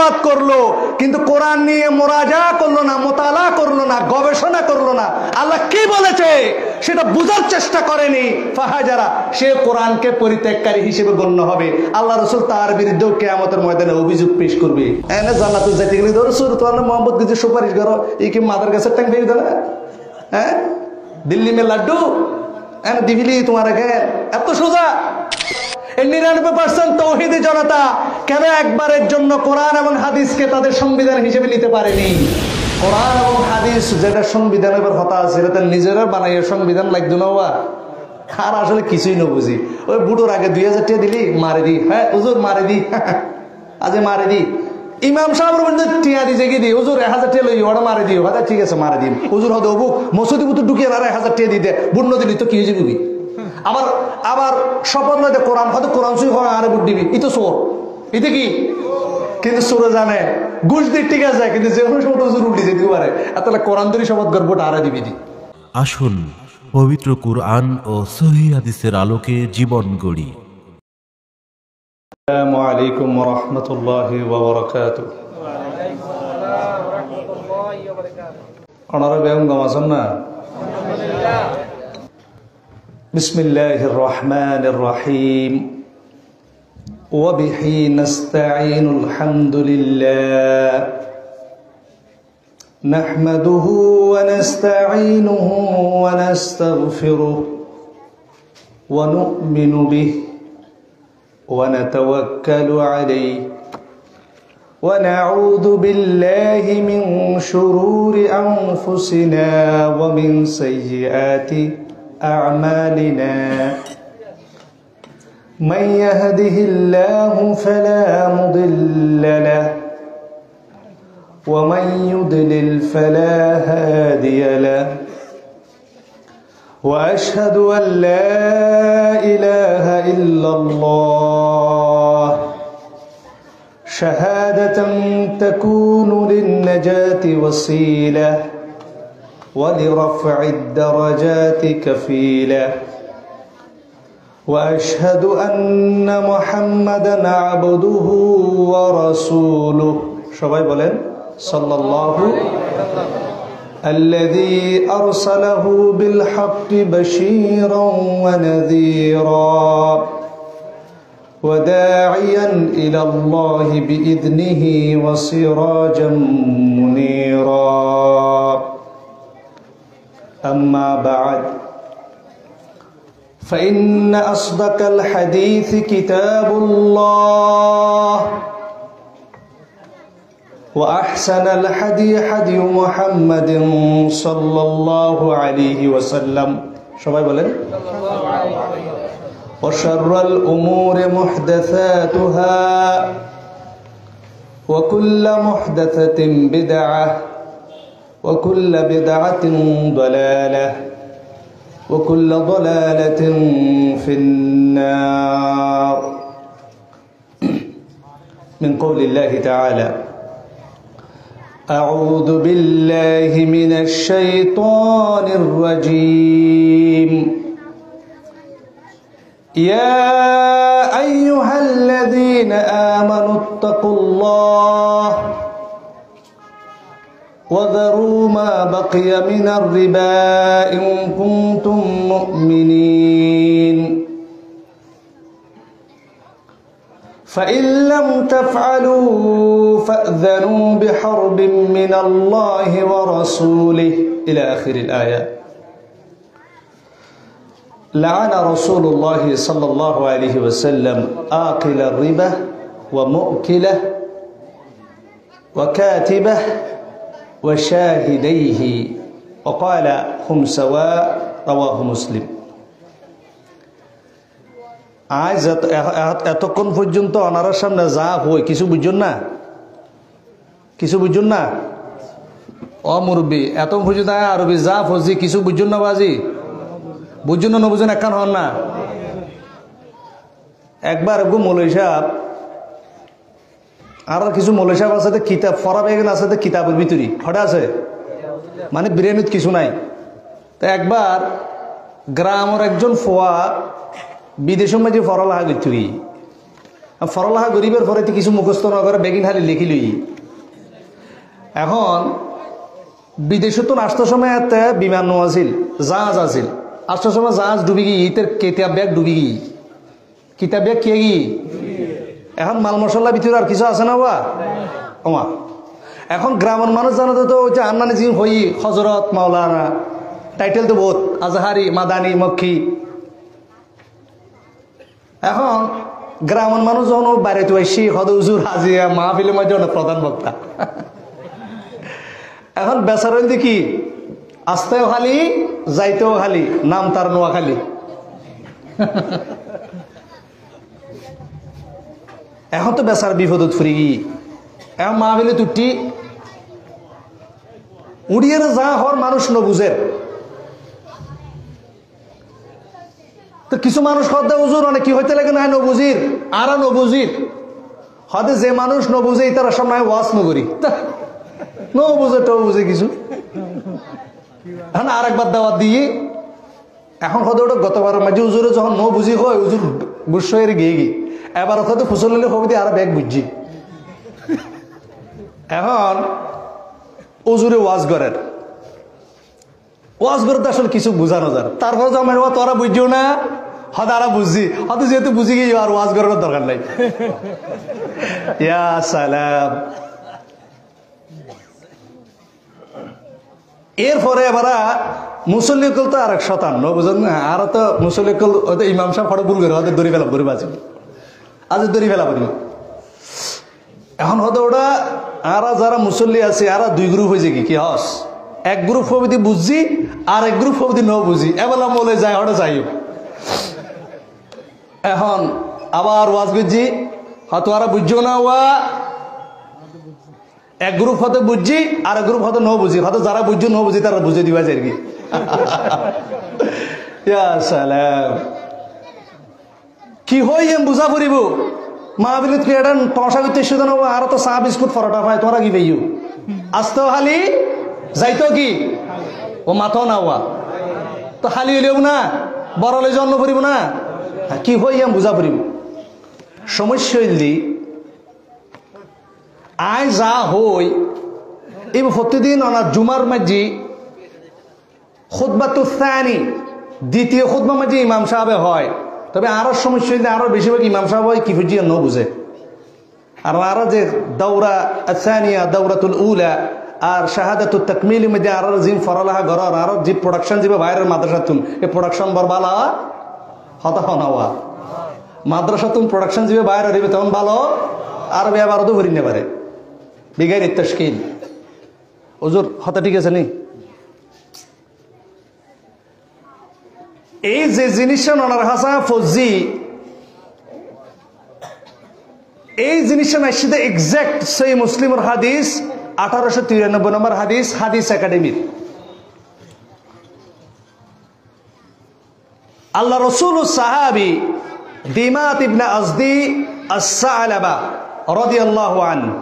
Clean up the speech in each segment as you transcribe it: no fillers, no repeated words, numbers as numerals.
তেলাওয়াত করলো, কিন্তু কোরআন নিয়ে মুরাজা করলো না, মুতালা করলো না, গবেষণা করলো না, আল্লাহ কি বলেছে সেটা বুঝার চেষ্টা করেনি, ফাহাজারা, সে কোরআনকে পরিত্যাগকারী হিসেবে গণ্য হবে। আল্লাহ রাসূল তার বিরুদ্ধেও কিয়ামতের ময়দানে অভিযোগ পেশ করবে। এনে জান্নাতে যেতে গেলে ধরো সুরত মোহাম্মদ কিছু সুপারিশ করো, এই কি মাদার কাছে ট্যাং ভেঙে দেবে? হ্যাঁ, দিল্লি মে লাড্ডু এনে দিবিলি তোমার এত সোজা। 99% তৌহিদি জনতা কেন একবারের জন্য কোরআন এবং হাদিসকে তাদের সংবিধান হিসেবে নিতে পারেনি? কোরআন এবং হাদিস যেটা সংবিধানের কথা আছে, এটা নিজেরা বানাইয়া সংবিধান লাগতো না। আর আসলে কিছুই না বুঝি, ওই বুটোর আগে 2000 টাকা দিলি মারে দি, হ্যাঁ হুজুর মারে দি, আজ মারে দি। ইমাম সাহেব টিয়া দিছে কি দি, হুজুর 1000 টাকা লই ওটা মারে দিও, হয়তো ঠিক আছে মারে দিন। হুজুর হয়তো অবুক মসজিদে বুতো ঢুকিয়ে আর 1000 টাকা দিতে বুট না দিলি তো কি হয়েছে বুঝি। আবার আবার শপথ নয় কোরআন, হয়তো কোরআন সুই হয় আরে বুট দিবি, ই তো চোর, ইতে কি? কিন্তু চোরে জানে ঘুষ দিয়ে ঠিক আছে, কিন্তু যে কোনো সময় হুজুর উল্টি যেতে পারে, তাহলে কোরআন ধরে শপথ করবো আরে দিবি দি। আসুন পবিত্র কুরআন ও সহিহ হাদিসের আলোকে জীবন গড়ি। আসসালামু আলাইকুম ওয়া রাহমাতুল্লাহি ওয়া বারাকাতুহু। ওনারা বেগম গামাছেন না? বিসমিল্লাহির রহমানির রহিম। ওয়া বিহি নাস্তাঈনুল হামদুলিল্লাহ নাহমাদুহু ওয়া নাস্তাঈনুহু ওয়া নাস্তাগফিরুহু ওয়া নু'মিনু বিহি ونتوكل عليه ونعوذ بالله من شرور أنفسنا ومن سيئات أعمالنا من يهده الله فلا مضل له ومن يضلل فلا هادي له وأشهد أن لا إله إلا الله شهادة تكون للنجاة وسيلة ولرفع الدرجات كفيلة وأشهد أن محمدا عبده ورسوله شباب بولين صلى الله الذي أرسله بالحق بشيرا ونذيرا وداعيا إلى الله بإذنه وسراجا منيرا أما بعد فإن أصدق الحديث كتاب الله وأحسن الحدي حدي محمد صلى الله عليه وسلم شباب بولين وشر الأمور محدثاتها وكل محدثة بدعة وكل بدعة ضلالة وكل ضلالة في النار من قول الله تعالى أعوذ بالله من الشيطان الرجيم يا أيها الذين آمنوا اتقوا الله وذروا ما بقي من الربا إن كنتم مؤمنين فإن لم تفعلوا فأذنوا بحرب من الله ورسوله إلى آخر الآية. لعن رسول الله صلى الله عليه وسلم آكل الربا ومؤكله وكاتبه وشاهديه وقال هم سواء رواه مسلم. আজ এতক্ষণ পর্যন্ত ওনার সামনে যা হই কিছু বুঝুন না, কিছু বুঝুন না। ও মুরব্বী এত পর্যন্ত আরবি যা ফজি কিছু বুঝুন না, বাজি বুঝুন না, বুঝুন একখান হন না। একবার মৌলভী সাহেব আর কিছু মৌলভী সাহেব আছে কিতাব ফরা বেগেন আছে কিতাবের ভিতরে হঠাৎ আছে, মানে বিরিয়ানিত কিছু নাই। তো একবার গ্রামের একজন ফোয়া বিদেশের মাঝে ফরা লাগা করছি, ফরলাহা গরিবের পরে কিছু মুখস্থ না করে বেগিন হালি লিখি লই। এখন বিদেশে তো আসতে সময় বিমান আছিল, জাহাজ আছিল, আসতে সময় জাহাজ ডুবি গিয়ে ইতের কিতাব ব্যাগ ডুবি গিয়ে, কিতাব ব্যাগ কে গিয়ে। এখন মাল মশলা ভিতরে আর কিছু আছে না বা ওমা। এখন গ্রামের মানুষ জানাতে তো ওই যে আন্নানি জি হই হজরত মাওলানা টাইটেল তো বহুত আজহারি মাদানি মক্কি। এখন গ্রামের মানুষ যখন বাইরে তো আইসি হদ হুজুর হাজিয়া মাহফিলের মাঝে অনেক প্রধান বক্তা। এখন বেচার দেখি আসতেও খালি যাইতেও খালি, নাম তার নোয়াখালী। এখন তো বেচার বিপদত ফুরি গিয়ে এখন মাহফিলে তুটি উড়িয়ে যা হওয়ার মানুষ নবুঝে। তো কিছু মানুষ হদে হুজুর অনেক কি হইতে লাগে না নবুজির আর নবুজির হদে যে মানুষ নবুঝে তারা সব নয় ওয়াজ নগরী নবুঝে টো বুঝে কিছু। এখন আর একবার দাওয়াত দিয়ে এখন হদে ওটা গতবার মাঝে হুজুরে যখন ন বুঝি হয় হুজুর গুসের গিয়ে গিয়ে এবার হয়তো ফুসল নিলে হবে দিয়ে আর ব্যাগ বুঝছি। এখন হুজুরে ওয়াজ করেন, ওয়াজ করতে আসলে কিছু বোঝানো যায়, তারপরে তো আমার তোরা বুঝছিও না হয়তো আরা বুঝছি, হয়তো যেহেতু বুঝি গিয়ে আর ওয়াজ করার দরকার নাই। ইয়া সালাম। এরপরে এবার মুসল্লিকল তো আর এক শতান্ন বুঝলেন না, আর তো মুসল্লিকল হয়তো ইমাম সাহেব ফটো ভুল করে হয়তো দড়ি ফেলা দড়ি বাজে আজ দড়ি ফেলা পারি। এখন হয়তো ওটা আর যারা মুসল্লি আছে আর দুই গ্রুপ হয়েছে কি হস, এক গ্রুপ হবি বুঝছি আর এক গ্রুপ হবি ন বুঝি এবেলা মলে যায় ওটা যাইও। এখন আবার ওয়াজ করছি হয়তো আর বুঝছো না ওয়া এক গ্রুপ হতে বুঝছি আর এক গ্রুপ হতে ন বুঝি, হয়তো যারা বুঝছো ন বুঝি তারা বুঝে দিবা যায় আর কি। কি হই এম বুঝা পড়িব মাহবিল টসা করতে শুধু নেবো আর তো চা বিস্কুট পরোটা পাই তোমরা কি পাইও আসতেও খালি যাইতো কি ও মাথাও না ওয়া তো খালি হইলেও না বড়লে জন্ম পড়িব না কি হই এম বুঝা পড়িব। সমস্যা হইলি আয় যা হই এই প্রতিদিন ওনার জুমার মাঝি খুতবা তুসানি দ্বিতীয় খুতবা মাঝি ইমাম সাহেবে হয়, তবে আরো সমস্যা হইলে আরো বেশিরভাগ ইমাম সাহেব হয় কি বুঝিয়ে ন বুঝে। আর আরো যে দৌরা আসানিয়া দৌরাতুল উলা আর শাহাদাতুত তাকমিল মধ্যে আরো জিম ফরালাহা গরর আরো যে প্রোডাকশন যাবে বাইরের মাদ্রাসাতুন এই প্রোডাকশন বরবালা হতা হনাওয়া মাদ্রাসাতুন প্রোডাকশন যাবে বাইরে দিবে তখন ভালো আর ব্যবহার তো ভরি নেবারে বিগাইর তাশকিল হুজুর হতা ঠিক আছে নি। এই যে জিনিসটা ওনার হাসা ফৌজি এই জিনিসটা নাইসিদে এক্সাক্ট সেই মুসলিমের হাদিস 1893 নম্বর হাদিস হাদিস একাডেমির আল্লাহ রসুল সাহাবি দিমাত ইবনে আজদি আস-সালাবা রাদিয়াল্লাহু আনহু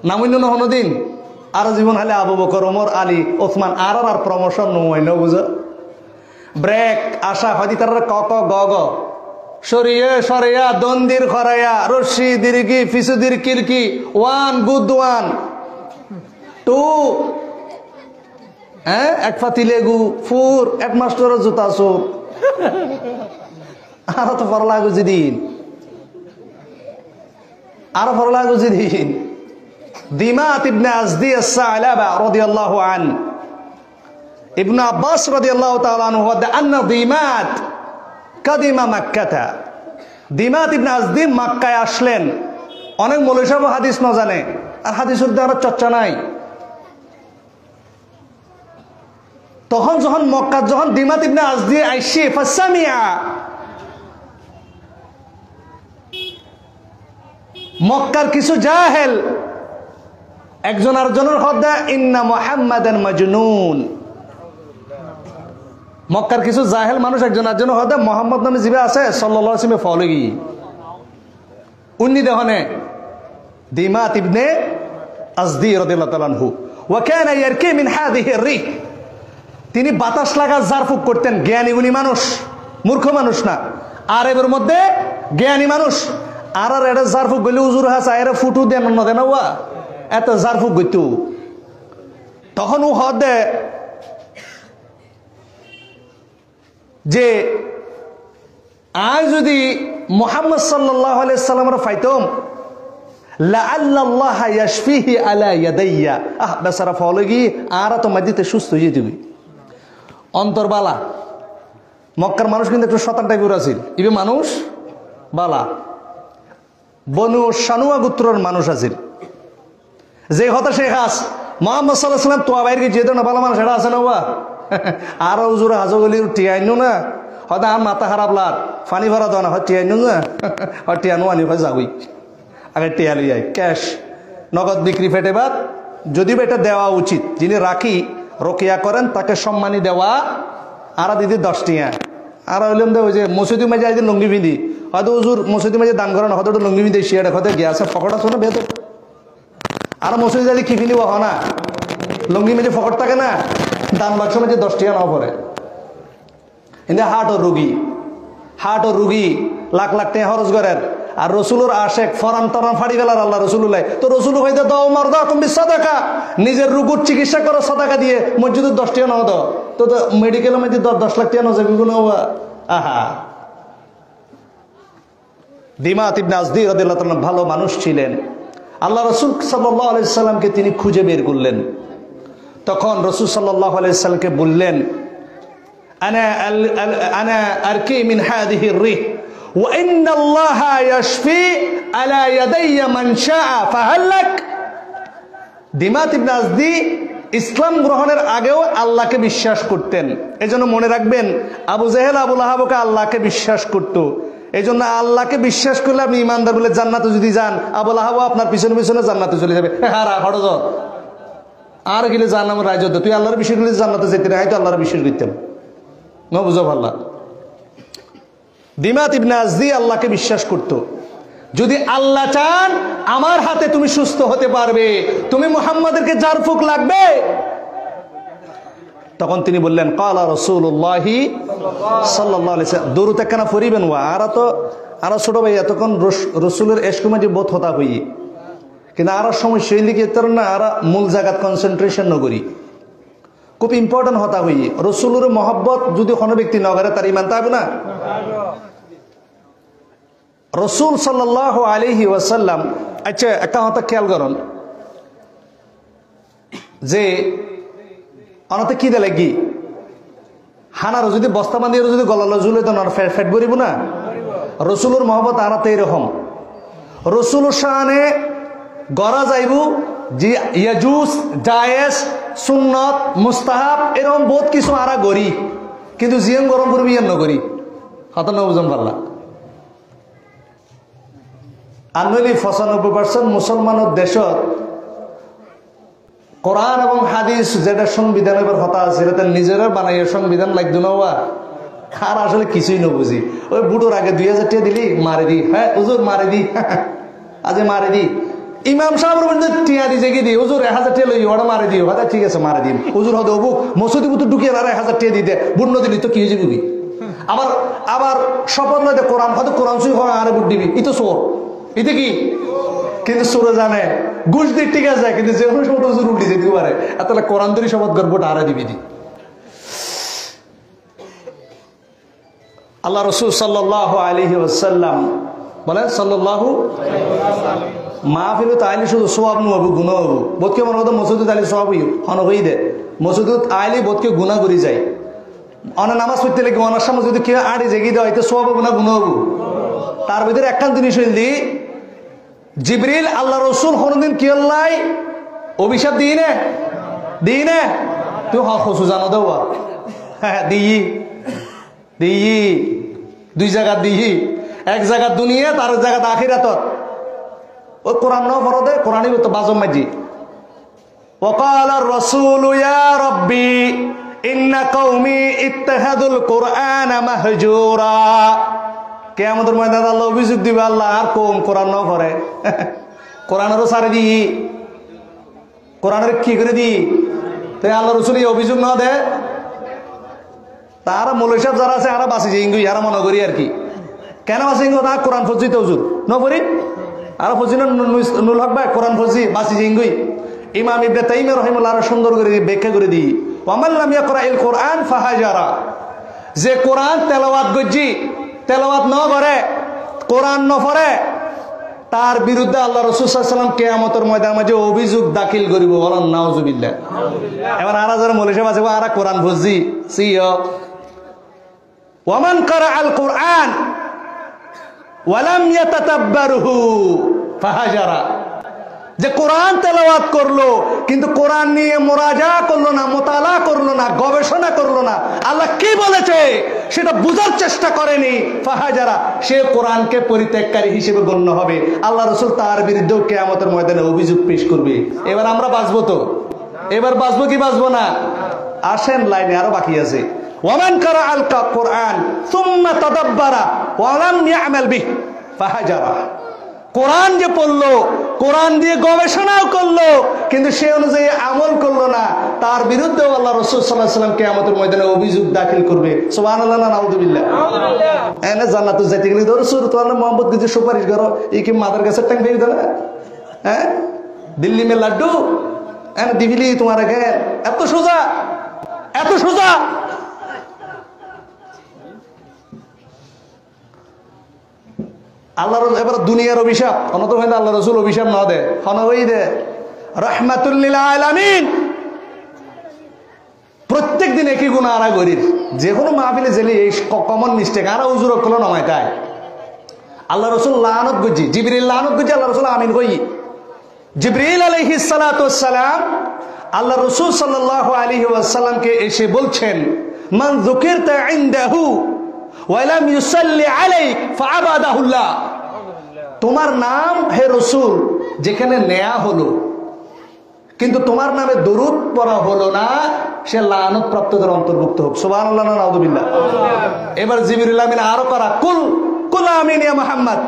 নামইন নহনদিন আর জীবন হলে আবু বকর ওমর আলী ওসমান আর আর প্রমোশন নয় না বুঝা ব্রেক আশা হয়তো তার ক ক গ গ সরিয়ে সরিয়া দন্দির খরাইয়া রশি দীর্ঘি ফিসুদির কিরকি ওয়ান গুড ওয়ান টু হ্যাঁ এক ফাতি লেগু ফুর এক মাস্টারের জুতা চোর আর তো ফরলা গুজি দিন আর ফরলা গুজি দিন দিমাত ইবনে আজদি আস-সালাবা রাদিয়াল্লাহু আনহু ইবনে আব্বাস রাদিয়াল্লাহু তাআলা আনহু আন্না দিমাত কাদিমা মাক্কাতা দিমাত ইবনে আজদি মক্কায় আসলেন। অনেক মৌলভী সাহেব হাদিস না জানে আর হাদিসের দ্বারা চর্চা নাই। তখন যখন মক্কা যখন দিমাত ইবনে আজদি আইসি ফাসামিয়া মক্কার কিছু জাহেল একজন আরেকজনের হদা ইন্না মুহাম্মাদান মাজনুন মক্কার কিছু জাহেল মানুষ একজন আরেকজনের হদা মুহাম্মদ নামে জিবে আছে সাল্লাল্লাহু আলাইহি ওয়াসাল্লাম ফলগি উন্নি দেহনে দিমাত ইবনে আজদি রাদিয়াল্লাহু তাআলা আনহু ওয়া কানা ইয়ারকি মিন হাযিহি আর-রিহ তিনি বাতাস লাগা জারফুক করতেন। জ্ঞানী গুণী মানুষ, মূর্খ মানুষ না, আরবের মধ্যে জ্ঞানী মানুষ। আর এটা জারফুক গলি উজুর হাস আয়রা ফুটু দেন না দেন এত জারফুক গইতু তখন ও হদে যে আজ যদি মুহাম্মদ সাল্লাল্লাহু আলাইহি সাল্লামের ফাইতম লাআল্লাল্লাহ ইয়াশফিহি আলা ইয়াদাইয়া বেচারা ফলগি আর তো মসজিদে সুস্থ হয়ে যাবি অন্তরবালা মক্কার মানুষ কিন্তু একটু শতান টাইপের আছিল ইবে মানুষ বালা বনু শানুয়া গোত্রের মানুষ আছিল যে হতা সে হাস মুহাম্মদ সাল্লাল্লাহু আলাইহি সাল্লাম তো বাইরে যে ধরনের ভালো মানুষ এটা আছে না বা আর হুজুর হাজগলির টিয়াইনু না হয়তো আর মাথা খারাপ লাগ ফানি ভরা দাও না হয় টিয়াইনু না হয় টিয়ানো আনি হয় যাবই আগে টিয়া লই যায় ক্যাশ নগদ বিক্রি ফেটে বাদ যদিও এটা দেওয়া উচিত যিনি রাখি রকিয়া করেন তাকে সম্মানী দেওয়া আর দিদি 10 টিয়া আর হইলাম দে ওই যে মসজিদের মাঝে আইদিন লুঙ্গি বিঁধি হয়তো হুজুর মসজিদের মাঝে দান করেন হয়তো লুঙ্গি বিঁধি শিয়াটা হয়তো গ্যাসে ফকট আছে না বেতন আর মসজিদে যদি কি ফিনিব হ না লুঙ্গি মাঝে ফকট থাকে না দান বাক্স মাঝে 10 টিয়া নাও পরে কিন্তু হার্ট ও রুগী লাখ লাখ টাকা খরচ করেন আর রসুলের আশেক ফরান তরান ফাড়ি ফেলার আল্লাহ রসুল্লাহ তো রসুল হইতে দাও মার দাও তুমি সাদাকা নিজের রুগুর চিকিৎসা করো সাদাকা দিয়ে মসজিদের 10 টাকা নাও দাও তো মেডিকেলের মধ্যে 10 লাখ টাকা নাও যাবে কোনো আহা দিমাত ইবনে আজদি রাদিয়াল্লাহু তাআলা ভালো মানুষ ছিলেন আল্লাহ রসুল সাল্লাল্লাহু আলাইহি সাল্লামকে তিনি খুঁজে বের করলেন তখন রসুল সাল্লাল্লাহু আলাইহি সাল্লামকে বললেন আনা আরকি মিন হাদিহি الريح وان الله يشفي على يدي من شاء فهل لك দিমাত ইবনে আজদি ইসলাম গ্রহণের আগেও আল্লাহকে বিশ্বাস করতেন এজন্য মনে রাখবেন আবু জেহেল আবু লাহাবকে আল্লাহকে বিশ্বাস করত এজন্য আল্লাহকে বিশ্বাস করলে আপনি ইমানদার বলে জান্নাতে যদি যান আবু লাহাব আপনার পিছনে পিছনে জান্নাতে চলে যাবে হ্যাঁ হড় যত আর গেলে জান্নাম রাজ্য তুই আল্লাহর বিশ্বাস করলে জান্নাতে যেতে না হয়তো আল্লাহর বিশ্বাস করতেন না বুঝো ভাল্লা দিমাত ইবনে আজদি আল্লাহকে বিশ্বাস করত যদি আল্লাহ চান আমার হাতে তুমি সুস্থ হতে পারবে তুমি মুহাম্মাদেরকে জারফুক লাগবে তখন তিনি বললেন ক্বালা রাসূলুল্লাহ সাল্লাল্লাহু আলাইহি ওয়াসাল্লাম দরুদ একখানা পড়িবেন ওয়া আর ছোট ভাই এতক্ষণ রাসূলের ইশক মাঝে বোধ হতা হই কিন্তু আর সমস্যা হইলে কি তোর না আর মূল জায়গাত কনসেন্ট্রেশন নগরি খুব ইম্পর্টেন্ট হতা হই রাসূলের মহব্বত যদি কোনো ব্যক্তি না করে তার ঈমান থাকবে না রাসূল সাল্লাল্লাহু আলাইহি ওয়াসাল্লাম আচ্ছা একটা কথা খেয়াল করুন যে অনতে কি দেয় লাগি হানার যদি বস্তা বাঁধিয়ে যদি গলালো ঝুলে তো ফেট ভরিব না রাসূলের মহব্বত আনাতে এরকম রাসূলের শানে গড়া যাইব যে ইয়াজুজ জায়েজ সুন্নত মুস্তাহাব এরকম বহুত কিছু আরা গড়ি কিন্তু জিয়াম গরম করবি ইয়ান নগরি হাত না বুঝাম পারলা আনলি 95% মুসলমানের দেশত কোরআন এবং হাদিস যেটা সংবিধানের কথা আছে এটা নিজেরা বানাইয়া সংবিধান লাগতো না আর আসলে কিছুই না বুঝি ওই বুটোর আগে 2000 টাকা দিলি মারে দি হ্যাঁ হুজুর মারে দি আজ মারে দি ইমাম সাহেবের মধ্যে টিয়া দিছে কি দি হুজুর 1000 টাকা লই ওটা মারে দিও কথা ঠিক আছে মারে দিন হুজুর হদে অবুক মসজিদে বুতো ঢুকিয়ে আর 1000 টাকা দিতে বুট ন দিলি তো কি হয়ে যাবি আবার শপথ লইতে কোরআন হয়তো কোরআন সুই হয় আরে বুট দিবি ই তো চোর এটা কি কিন্তু সুরে জানে ঘুষ দিয়ে ঠিক আছে কিন্তু যে কোনো সময় হুজুর উল্টি যেতে পারে তাহলে কোরআন ধরে শপথ করবো আরে দিবি দি আল্লাহ রাসূল সাল্লাল্লাহু আলাইহি ওয়াসাল্লাম বলেন সাল্লাল্লাহু মাহফিলে তাইলে শুধু সওয়াব নবু গুনাহ হবো বোধকে মনে কথা মসজিদে তাইলে সওয়াব হন হই দে মসজিদে আইলে বোধকে গুনাহ করি যায় অনা নামাজ পড়তে লাগে অনার সামনে যদি কেউ আড়ি জেগে দেয় হয়তো সওয়াব হবে না গুনাহ হবো তার ভিতরে একখান জিনিস হইলি জিবরিল আল্লাহ রাসূল কোনদিন কি আল্লাহ অভিশাপ দিই না তুই হক জানো দেওয়া হ্যাঁ দিই দুই জায়গা দিই এক জায়গা দুনিয়া তার জায়গা আখিরাত ওই কোরআন ন ফরদে কোরআনই তো বাজম মাজি وقال الرسول يا ربي ان قومي اتخذوا القرآن مهجورا কিয়ামতের ময়দানে আল্লাহ অভিযোগ দিবে আল্লাহ আর কম কোরআন ন পড়ে কোরআনেরও সারে দি কোরআনের কি করে দি তাই আল্লাহ রাসূল এই অভিযোগ না দেয় তারা মৌলভী সাহেব যারা আছে আরা বাঁচি যে ইঙ্গু ইয়ারা মনে করি আর কি কেন বাঁচি ইঙ্গু না কোরআন ফজিত হুজুর নফরি আর ফজি নুল হক ভাই কোরআন ফজি বাসি জিঙ্গুই ইমাম ইবনে তাইমিয়া রাহিমাহুল্লাহ আরো সুন্দর করে ব্যাখ্যা করে দিই ওয়ামান লাম ইয়াকরাইল কোরআন ফাহাজারা যে কোরআন তেলাওয়াত গজ্জি তেলাওয়াত ন করে কোরআন ন পড়ে তার বিরুদ্ধে আল্লাহ রাসূল সাল্লাল্লাহু আলাইহি ওয়াসাল্লাম কিয়ামতের ময়দানে মাঝে অভিযোগ দাখিল করিব বলেন নাউজুবিল্লাহ এবার আর যারা মৌলভী আছে আর কোরআন ফজি সিও ওয়ামান কারাআল কোরআন ওয়ালাম ইয়াতাতাব্বারহু ফাহাজারা যে কোরআন তেলাওয়াত করলো কিন্তু কোরআন নিয়ে মুরাজা করলো না মুতালা করলো না গবেষণা করলো না আল্লাহ কি বলেছে সেটা বুঝার চেষ্টা করেনি ফাহাজারা সে কোরআনকে পরিত্যাগকারী হিসেবে গণ্য হবে আল্লাহ রাসূল তার বিরুদ্ধে কিয়ামতের ময়দানে অভিযোগ পেশ করবে এবার আমরা বাঁচবো তো এবার বাঁচবো কি বাঁচবো না আসেন লাইনে আরো বাকি আছে ওয়ামান কারাআল কোরআন সুম্মা তাদাব্বারা ওয়া লাম ইয়ামাল বিহি ফাহাজারা কোরআন যে পড়লো কোরআন দিয়ে গবেষণাও করলো কিন্তু সে অনুযায়ী আমল করলো না তার বিরুদ্ধে আল্লাহ রাসূল সাল্লাল্লাহু আলাইহি ওয়াসাল্লাম কিয়ামতের ময়দানে অভিযোগ দাখিল করবে সুবহানাল্লাহ না নাউযুবিল্লাহ এনে জান্নাতে যাইতে গেলে ধরো সুরত আল্লাহ মুহাম্মদ কে সুপারিশ করো এই কি মাদার কাছে টাং ভেই দাও হ্যাঁ দিল্লি মে লাড্ডু এনে দিবিলি তোমার আগে এত সোজা আল্লাহর এবার দুনিয়ার অভিশাপ অনত হয় আল্লাহ রাসূল অভিশাপ না দে হনই দে রাহমাতুল লিল আলামিন প্রত্যেক দিন একই গুনাহ আরা করি যে কোনো মাহফিলে জেলে এই কমন মিস্টেক আর উজুর কল নয় তাই আল্লাহ রাসূল লানত গজি জিবরিল লানত গজি আল্লাহ রাসূল আমিন কই জিবরিল আলাইহিস সালাতু ওয়াস সালাম আল্লাহ রাসূল সাল্লাল্লাহু আলাইহি ওয়াসাল্লাম কে এসে বলছেন মান যুকিরতা ইনদাহু ওয়ালাম ইউসাল্লি আলাইক ফাআবাদাহুল্লাহ তোমার নাম হে রাসূল যেখানে নেয়া হলো কিন্তু তোমার নামে দরুদ পড়া হলো না সে লানত প্রাপ্তদের অন্তর্ভুক্ত হোক সুবহানাল্লাহ না নাউযুবিল্লাহ এবার জিবরিল আমিন আরো করা কুল আমিন ইয়া মুহাম্মদ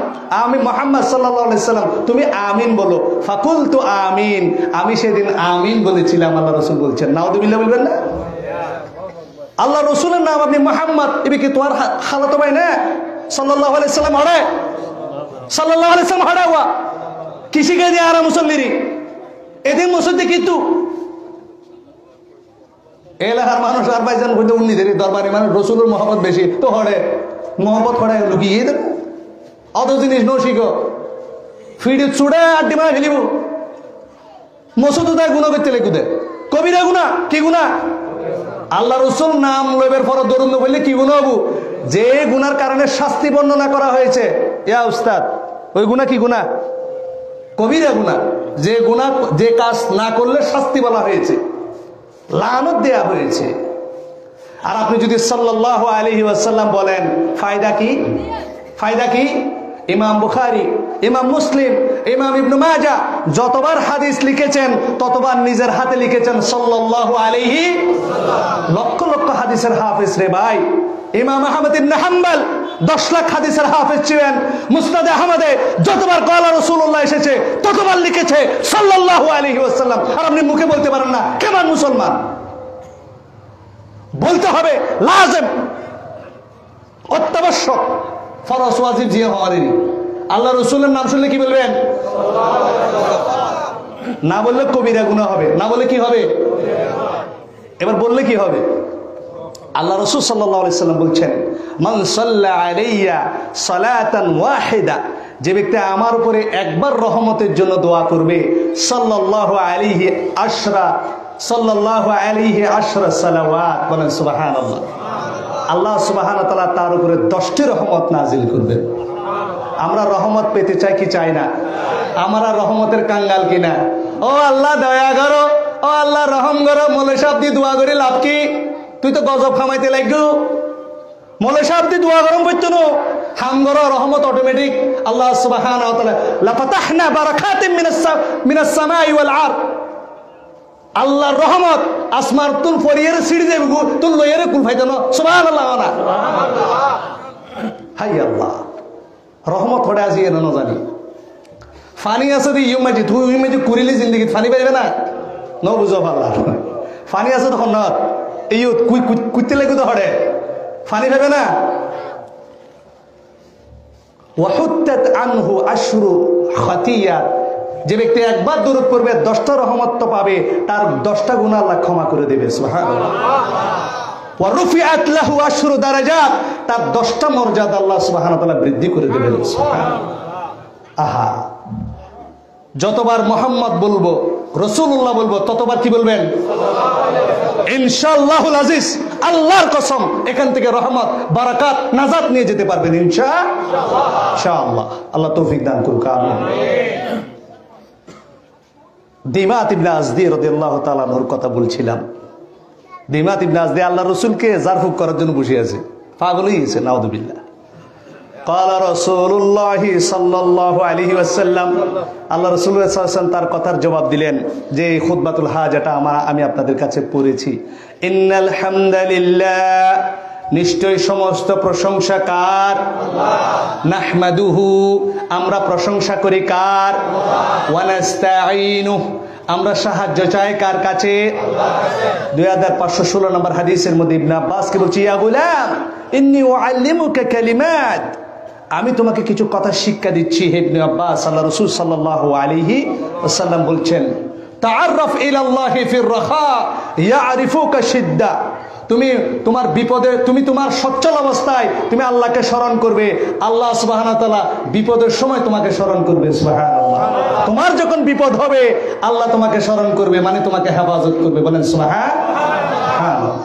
আমি মুহাম্মদ সাল্লাল্লাহু আলাইহি সাল্লাম তুমি আমিন বলো ফাকুলতু আমিন আমি সেদিন আমিন বলেছিলাম আল্লাহ রাসূল বলছেন নাউযুবিল্লাহ বলবেন না আল্লাহ রসুলের নাম আপনি মুহাম্মদ এবে কি তোমার খালাতো ভাই না সাল্লাল্লাহু আলাইহি সাল্লাম হড়ে সাল্লাল্লাহু আলাইহি সাল্লাম হড়ে ওয়া কিসি কে দিয়ে আর মুসল্লিরি এদিন মসজিদে কিন্তু এলাকার মানুষ আর ভাইজান কইতে উন্নি দেরি দরবারে মানুষ রসুলের মহব্বত বেশি তো হড়ে মহব্বত হড়ে লুকিয়ে দেন অত জিনিস নশিগো ফিডি চুড়ে আড্ডি মারা ফেলিব মসজিদ তাই গুনাহ করতে লাগুদে কবিরা গুনাহ কি গুনাহ আল্লাহ রাসূল নাম লইবার পর দরুদ না বললে কি গুনাহ হবো যে গুনার কারণে শাস্তি বর্ণনা করা হয়েছে ইয়া উস্তাদ ওই গুনাহ কি গুনাহ কবিরা গুনাহ যে গুনাহ যে কাজ না করলে শাস্তি বলা হয়েছে লানত দেয়া হয়েছে আর আপনি যদি সাল্লাল্লাহু আলাইহি ওয়াসাল্লাম বলেন ফায়দা কি ইমাম বুখারী ইমাম মুসলিম ইমাম ইবনে মাজাহ যতবার হাদিস লিখেছেন ততবার নিজের হাতে লিখেছেন সাল্লাল্লাহু আলাইহি লক্ষ লক্ষ হাদিসের হাফেজ রে ভাই ইমাম আহমদ ইবনে হাম্বল 10 লাখ হাদিসের হাফেজ ছিলেন মুসনাদে আহমদে যতবার ক্বালা রাসূলুল্লাহ এসেছে ততবার লিখেছে সাল্লাল্লাহু আলাইহি ওয়াসাল্লাম আর আপনি মুখে বলতে পারেন না কেমন মুসলমান বলতে হবে লাজিম অত্যাবশ্যক ফরজ ওয়াজিব যে হওয়ারই আল্লাহ রাসূলের নাম শুনলে কি বলবেন না বললে কবিরা গুনাহ হবে না বলে কি হবে এবার বললে কি হবে আল্লাহ রাসূল সাল্লাল্লাহু আলাইহি সাল্লাম বলছেন মান সাল্লা আলাইয়া সালাতান ওয়াহিদা যে ব্যক্তি আমার উপরে একবার রহমতের জন্য দোয়া করবে সাল্লাল্লাহু আলাইহি আশরা সালাওয়াত বলেন সুবহানাল্লাহ আল্লাহ সুবহানাহু ওয়া তাআলা তার উপরে 10টি রহমত নাজিল করবেন আমরা রহমত পেতে চাই কি চাই না আমরা রহমতের কাঙ্গাল কিনা ও আল্লাহ দয়া করো ও আল্লাহ রহম করো মৌলভী সাহেব দিয়ে দোয়া করে লাভ কি তুই তো গজব খামাইতে লাগো মৌলভী সাহেব দিয়ে দোয়া গরম করতো না হামগর রহমত অটোমেটিক আল্লাহ সুবহানাহু ওয়া তাআলা লা ফাতাহনা বারাকাতিন মিনাস সামাই ওয়াল আরদ আল্লাহর রহমত আসমান তুল ফরিয়ের সিঁড়ি দেব তুল লইয়ের কুল ফাইতো না সুবহানাল্লাহ না হাই আল্লাহ রহমত হড়ে আসি এনে না জানি ফানি আছে দি ইউমাজি তুই ইউমাজি কুরিলি জিন্দেগি ফানি পাইবে না ন বুঝো পাল্লা ফানি আছে তখন ন এই কুইতে লাগু তো হড়ে ফানি পাইবে না ওয়াহুত্তাত আনহু আশরু খাতিয়াত, যে ব্যক্তি একবার দরুদ পড়বে 10টা রহমত তো পাবে, তার 10টা গুনাহ আল্লাহ ক্ষমা করে দেবে। সুবহানাল্লাহ। ওয়া রুফিআত লাহু আশরু দারাজাত, তার 10টা মর্যাদা আল্লাহ সুবহানাহু ওয়া তাআলা বৃদ্ধি করে দেবেন। সুবহানাল্লাহ। আহা, যতবার মুহাম্মদ বলবো, রাসূলুল্লাহ বলবো, ততবার কি বলবেন? ইনশাআল্লাহুল আজিজ, আল্লাহর কসম, এখান থেকে রহমত, বারাকাত, নাজাত নিয়ে যেতে পারবেন ইনশাআল্লাহ। আল্লাহ তৌফিক দান করুক, আমিন। দিমাত ইবনে আজদি রাদিয়াল্লাহু তাআলা আনহুর কথা বলছিলাম। দিমাত ইবনে আজদি আল্লাহর রাসূলকে জারফুক করার জন্য বসে আছে, পাগল হয়ে গেছে, নাউযুবিল্লাহ। ক্বালা রাসূলুল্লাহি সাল্লাল্লাহু আলাইহি ওয়াসাল্লাম, আল্লাহ রাসূল সাল্লাল্লাহু আলাইহি ওয়াসাল্লাম তার কথার জবাব দিলেন যে খুতবাতুল হাজাটা আমি আপনাদের কাছে পড়েছি। ইন্নাল হামদালিল্লাহ, নিশ্চয় সমস্ত প্রশংসা কার? নাহমাদুহু, আমরা প্রশংসা করি কার? ওয়া নাস্তাঈনুহু, আমরা সাহায্য চাই কার কাছে? 2516 নম্বর হাদিসের মধ্যে ইবনে আব্বাস কে বলছি, ইয়া গুলাম ইন্নী উআল্লিমুকা কালিমাত, আমি তোমাকে কিছু কথা শিক্ষা দিচ্ছি। হে ইবনে আব্বাস, আল্লাহ রাসূল সাল্লাল্লাহু আলাইহি ওয়াসাল্লাম বলছেন, তাআররাফ ইলাল্লাহি ফির রাখা ইয়ারিফুকা শিদ্দা, তুমি তোমার বিপদে, তুমি তোমার সচ্ছল অবস্থায় তুমি আল্লাহকে স্মরণ করবে, আল্লাহ সুবহানাহু ওয়া তাআলা বিপদের সময় তোমাকে স্মরণ করবে। সুবহানাল্লাহ। তোমার যখন বিপদ হবে আল্লাহ তোমাকে স্মরণ করবে, মানে তোমাকে হেফাজত করবে। বলেন সুবহানাল্লাহ।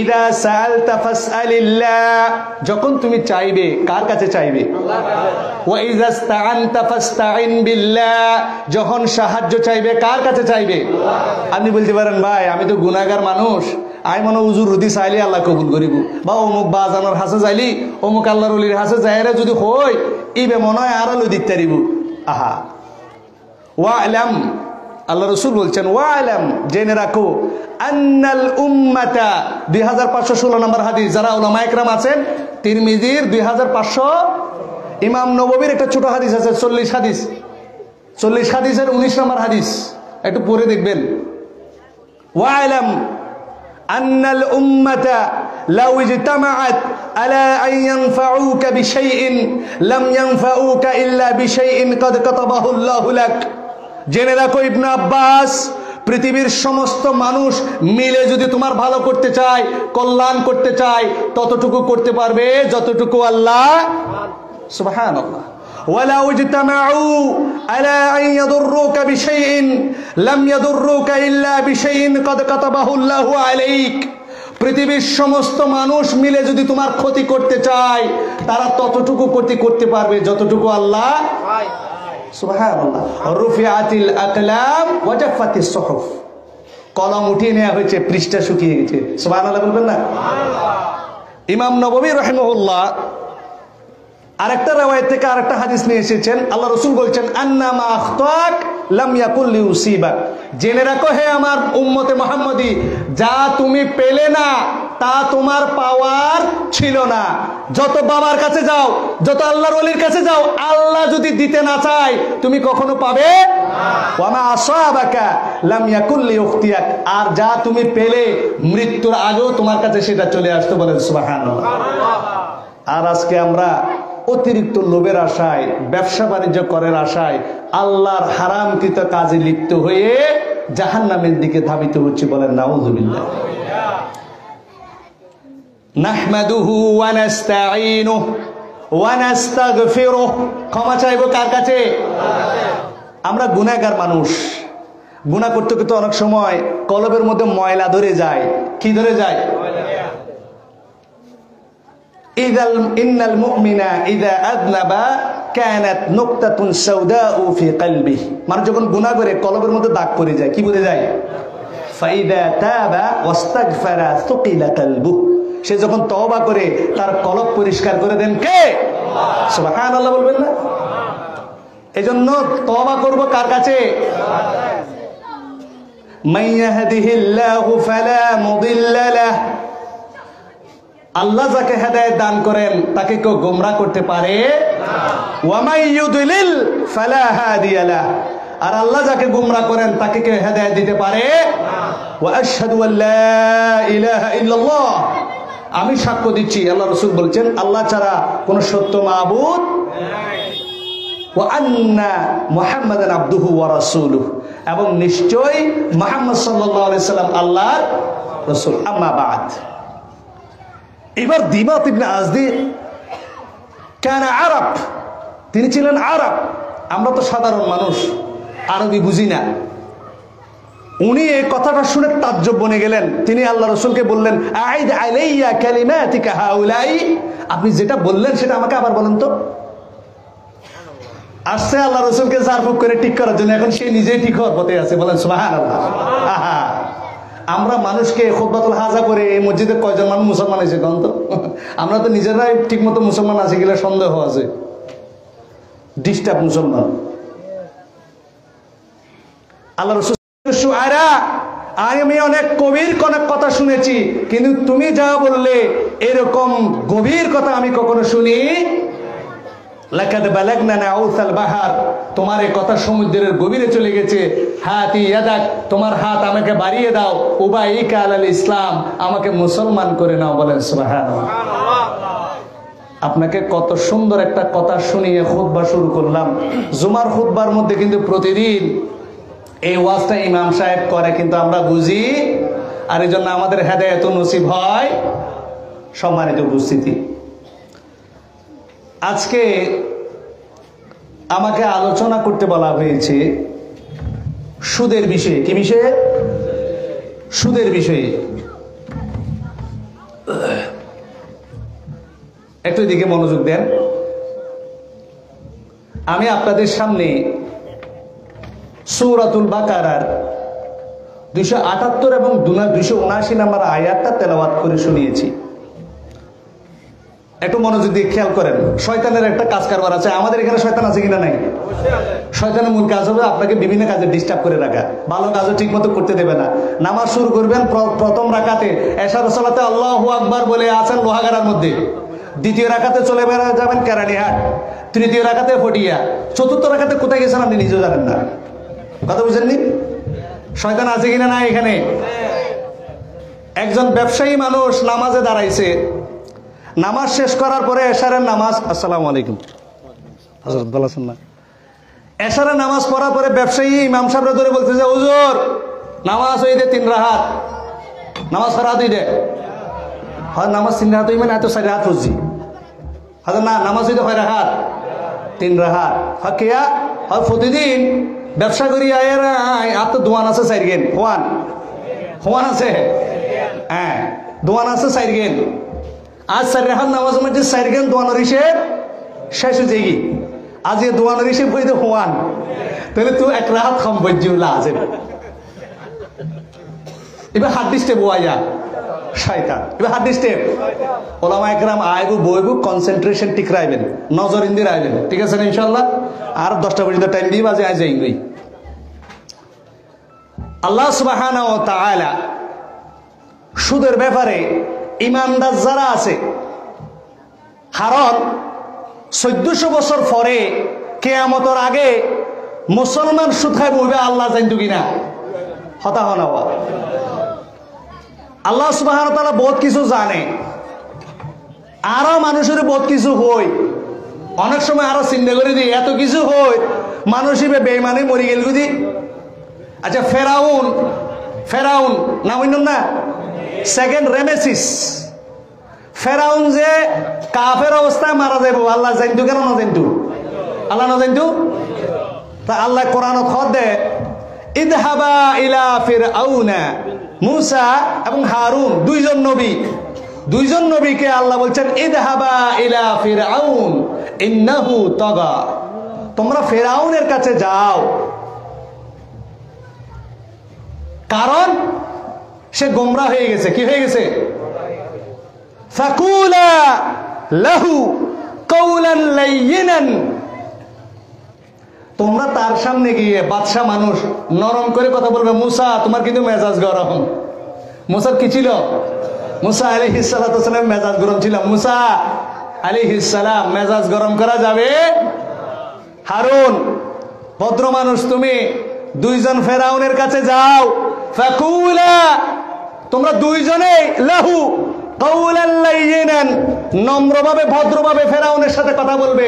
ইদা সাআলতা ফাসআলিল্লাহ, যখন তুমি চাইবে কার কাছে চাইবে? ওয়া ইযা ইসতাআনতা ফাসতাইন বিল্লাহ, যখন সাহায্য চাইবে কার কাছে চাইবে? আপনি বলতে পারেন, ভাই আমি তো গুনাহগার মানুষ, আমি মনে হুজুর রুদি চাইলে আল্লাহ কবুল করিব, বা অমুক বাজানোর হাসে চাইলি অমুক আল্লাহর ওলির হাসে যাইরা যদি হই ইবে মনে হয় আর আলো দিতে পারিব। আহা, ওয়ালাম, আল্লাহ রাসূল বলছেন, ওয়ালাম, জেনে রাখো, আন্নাল উম্মাতা, 2516 নম্বর হাদিস, যারা উলামায়ে কেরাম আছেন, তিরমিজির 2500, ইমাম নববীর একটা ছোট হাদিস আছে 40 হাদিস, 40 হাদিসের 19 নম্বর হাদিস, একটু পড়ে দেখবেন। ওয়ালাম আন্নাল উম্মাতা লাউ ইজতামাআত আলা আন ইয়ানফাউকা বিশাইইন লাম ইয়ানফাউকা ইল্লা বিশাইইন ক্বাদ কাতাবাহু আল্লাহু লাক। জেনে রাখো ইবনে আব্বাস, পৃথিবীর সমস্ত মানুষ মিলে যদি তোমার ভালো করতে চায়, কল্যাণ করতে চায়, ততটুকু করতে পারবে যতটুকু আল্লাহ। সুবহানাল্লাহ। ওয়ালাউ ইজতামাউ আলা আন ইয়াদুররুকা বিশাইইন লাম ইয়াদুররুকা ইল্লা বিশাইইন ক্বাদ কাতাবাহু আল্লাহু আলাইক। পৃথিবীর সমস্ত মানুষ মিলে যদি তোমার ক্ষতি করতে চায়, তারা ততটুকু করতে পারবে যতটুকু আল্লাহ। সুবহানাল্লাহ। রুফিআতিল আকলাম ওয়া জাফাতিস সুহুফ, কলম উঠিয়ে নেওয়া হয়েছে, পৃষ্ঠা শুকিয়ে গেছে। সুবহানাল্লাহ বলবেন না? ইমাম নববী রাহিমাহুল্লাহ আরেকটা riwayat থেকে আরেকটা হাদিস নিয়ে এসেছেন, আল্লাহ রাসূল বলছেন, আন্না মা আখতাক লাম ইয়াকুল লিউসিবাক, জেনে রাখো হে আমার উম্মতে মুহাম্মদী, যা তুমি পেলে না তা তোমার পাওয়ার ছিল না। যত বাবার কাছে যাও, যত আল্লাহর ওলির কাছে যাও, আল্লাহ যদি দিতে না চায় তুমি কখনো পাবে না। ওয়া মা আসাবাকা লাম ইয়াকুল লিউখতিয়াক, আর যা তুমি পেলে মৃত্যুর আগেও তোমার কাছে সেটা চলে আসতে। বলেন সুবহানাল্লাহ। আর আজকে আমরা অতিরিক্ত লোভের আশায়, ব্যবসা বাণিজ্য করার আশায় আল্লাহর হারামকৃত কাজে লিপ্ত হয়ে জাহান্নামের দিকে ধাবিত হচ্ছে। বলেন নাউযুবিল্লাহ। নাহমাদুহু ওয়া নাস্তাঈনুহু ওয়া নাস্তাগফিরুহু, ক্ষমা চাইবো কার কাছে? আমরা গুনাহগার মানুষ, গুনাহ করতে করতে অনেক সময় কলবের মধ্যে ময়লা ধরে যায়। কি ধরে যায়? ইন্নাল মুমিনা ইযা আযনাবা কানাত নুকতাতুন সাওদাউ ফি কলবিহি, মানে যখন গুনাহ করে কলবের মধ্যে দাগ পড়ে যায়, কি পড়ে যায়? ফাইদা তাবা ওয়াস্তাগফারা সুকিলা কলবুহু, সে যখন তওবা করে তার কলব পরিষ্কার করে দেন কে? আল্লাহ। সুবহানাল্লাহ বলবেন না? এজন্য তওবা করব কার কাছে? মান ইয়াহদিহিল্লাহু ফালা মুদিল্লা লাহু, আল্লাহ যাকে হেদায়েত দান করেন তাকে কেউ গোমরাহ করতে পারে না। ওয়া মান ইউদ্লিল ফালা হাদিয়া লাহু, আর আল্লাহ যাকে গোমরাহ করেন তাকে কেউ হেদায়েত দিতে পারে না। ওয়া আশহাদু আল্লা ইলাহা ইল্লাল্লাহ, আমি সাক্ষ্য দিচ্ছি আল্লাহ রাসূল বলছেন আল্লাহ ছাড়া কোন সত্য মাবুদ ওয়া আন্না মুহাম্মাদান আবদুহু ওয়া রাসূলুহু, এবং নিশ্চয় মুহাম্মদ সাল্লাল্লাহু আলাইহি সাল্লাম আল্লাহর রাসূল। আম্মা বাদ, এবার দিমাত ইবনে আজদি কানা আরব, তিনি ছিলেন আরব। আমরা তো সাধারণ মানুষ, আরবি বুঝি না। উনি এই কথাটা শুনে তাজ্জব বনে গেলেন। তিনি আল্লাহ রাসূলকে বললেন, আইদ আলাইয়া কালিমাতিকা হাউলাই, আপনি যেটা বললেন সেটা আমাকে আবার বলেন তো। আসছে আল্লাহ রাসূলকে জারফুক করে ঠিক করার জন্য, এখন সে নিজেই ঠিক হওয়ার পথে আছে। বলেন সুবহানাল্লাহ। আহা, আমরা মানুষকে খুতবাতুল হাজা করে এই মসজিদে কয়জন মানুষ মুসলমান হয়েছে কোন তো? আমরা তো নিজেরাই ঠিক মতো মুসলমান আছে কিনা সন্দেহ আছে, ডিস্টার্ব মুসলমান। আল্লাহ রাসূল শুআরা, আমি অনেক কবির অনেক কথা শুনেছি, কিন্তু তুমি যা বললে এরকম গভীর কথা আমি কখনো শুনি। লাকাদ বালাগনা নাউসাল বাহার, তোমার এই কথা সমুদ্রের গভীরে চলে গেছে। হাতি ইয়াদাক, তোমার হাত আমাকে বাড়িয়ে দাও। উবাইকা আলাল ইসলাম, আমাকে মুসলমান করে নাও। বলেন সুবহানাল্লাহ। আপনাকে কত সুন্দর একটা কথা শুনিয়ে খুতবা শুরু করলাম। জুমার খুতবার মধ্যে কিন্তু প্রতিদিন এই ওয়াজটা ইমাম সাহেব করে, কিন্তু আমরা বুঝি, আর এই জন্য আমাদের হেদায়েত নসিব হয়। সম্মানিত উপস্থিতি, আজকে আমাকে আলোচনা করতে বলা হয়েছে সুদের বিষয়ে। কি বিষয়ে? সুদের বিষয়ে। একটু দিকে মনোযোগ দেন। আমি আপনাদের সামনে সূরাতুল বাকারার 278 এবং 279 নম্বর আয়াতটা তেলাওয়াত করে শুনিয়েছি। একটু মনোযোগ দিয়ে খেয়াল করেন। শয়তানের একটা কাজ কারবার আছে। আমাদের এখানে শয়তান আছে কিনা? নাই। শয়তানের মূল কাজ হবে আপনাকে বিভিন্ন কাজে ডিস্টার্ব করে রাখা, ভালো কাজও ঠিক মতো করতে দেবে না। নামাজ শুরু করবেন প্রথম রাকাতে এশার সালাতে আল্লাহু আকবার বলে আছেন লোহাগাড়ার মধ্যে, দ্বিতীয় রাকাতে চলে বেড়া যাবেন কেরানীহাট, তৃতীয় রাকাতে ফটিয়া, চতুর্থ রাকাতে কোথায় গেছেন আপনি নিজেও জানেন না। কথা বুঝেননি? শয়তান আছে কিনা? না। এখানে একজন ব্যবসায়ী মানুষ নামাজে দাঁড়াইছে, নামাজ শেষ করার পরে এশারের নামাজ, আসসালামু আলাইকুম হযরত, ভালো আছেন না? এশারের নামাজ পড়ার পরে ব্যবসায়ী ইমাম সাহেব ধরে বলছে যে হুজুর নামাজ হই দে 3 রাকাত, নামাজ ফরাদ হই দে। হয় নামাজ 3 রাকাত হই মানে এত 4 রাকাত হজি। হাজার না, নামাজ হই দে 6 রাকাত, 3 রাকাত। হাকিয়া হয় প্রতিদিন ব্যবসা করি আয়ের আর তো দোয়ান আছে 4 গেন, হোয়ান আছে, হ্যাঁ দোয়ান আছে 4 গেন। আজ 4 রাকাত নামাজের মধ্যে 4 গেন দোয়ানের হিসেব শেষ হয়ে যায়গি। আজ এ দোয়ানের হিসেব হই দে হোয়ান, তাহলে তুই 1 রাকাত কম বজ্জুল্লাহ আছে। এবার হাদিস স্টেপ ওয়াইয়া শয়তান, এবার হাদিস স্টেপ ওলামা একরাম আইবু বইবু কনসেন্ট্রেশন ঠিক রাখবেন, নজর ইন্দির রাখবেন। ঠিক আছে না ইনশাআল্লাহ? আর 10টা পর্যন্ত টাইম দিয়ে বাজে আজ যাই। আল্লাহ সুবহানাহু ওয়া তাআলা সুদের ব্যাপারে ইমানদার যারা আছে, কারণ 1400 বছর পরে কিয়ামতের আগে মুসলমান সুদ খাই বলবে আল্লাহ জানতো কিনা? হতা হনা। আল্লাহ সুবহানাহু ওয়া তাআলা বহুত কিছু জানে, আরো মানুষের বহুত কিছু হই, অনেক সময় আরো চিন্তা করে দিই এত কিছু হই মানুষ বেঈমানে মরি গেল বুঝি। আচ্ছা ফেরাউন নাম হইন না? Second Ramesses. ফেরাউন যে কাফের অবস্থায় মারা যাইব আল্লাহ জানতো কেন? না জানতো? আল্লাহ না জানতো? তা আল্লাহ কোরআনত খত দে, ইযহাবা ইলা ফিরআউনা, মুসা এবং হারুন দুইজন নবীকে আল্লাহ বলছেন ইযহাবা ইলা ফিরআউন ইন্নাহু তাগা, তোমরা ফিরআউনের কাছে যাও, কারণ সে গোমরা হয়ে গেছে। কি হয়ে গেছে? ফাকুলা লাহু কাওলান লাইয়িনান, তোমরা তার সামনে গিয়ে, বাদশা মানুষ নরম করে কথা বলবে, মুসা তোমার কিন্তু মেজাজ গরম। মুসার কি ছিল? মুসা আলাইহিস সালাতু ওয়াস সালাম মেজাজ গরম ছিল। মুসা আলাইহিস সালাম মেজাজ গরম করা যাবে? হারুন ভদ্র মানুষ, তুমি দুইজন ফেরাউনের কাছে যাও, ফাকুলা তোমরা দুইজনে লাহু কাউলান লাইয়িনান, নম্রভাবে ভদ্রভাবে ফেরাউনের সাথে কথা বলবে।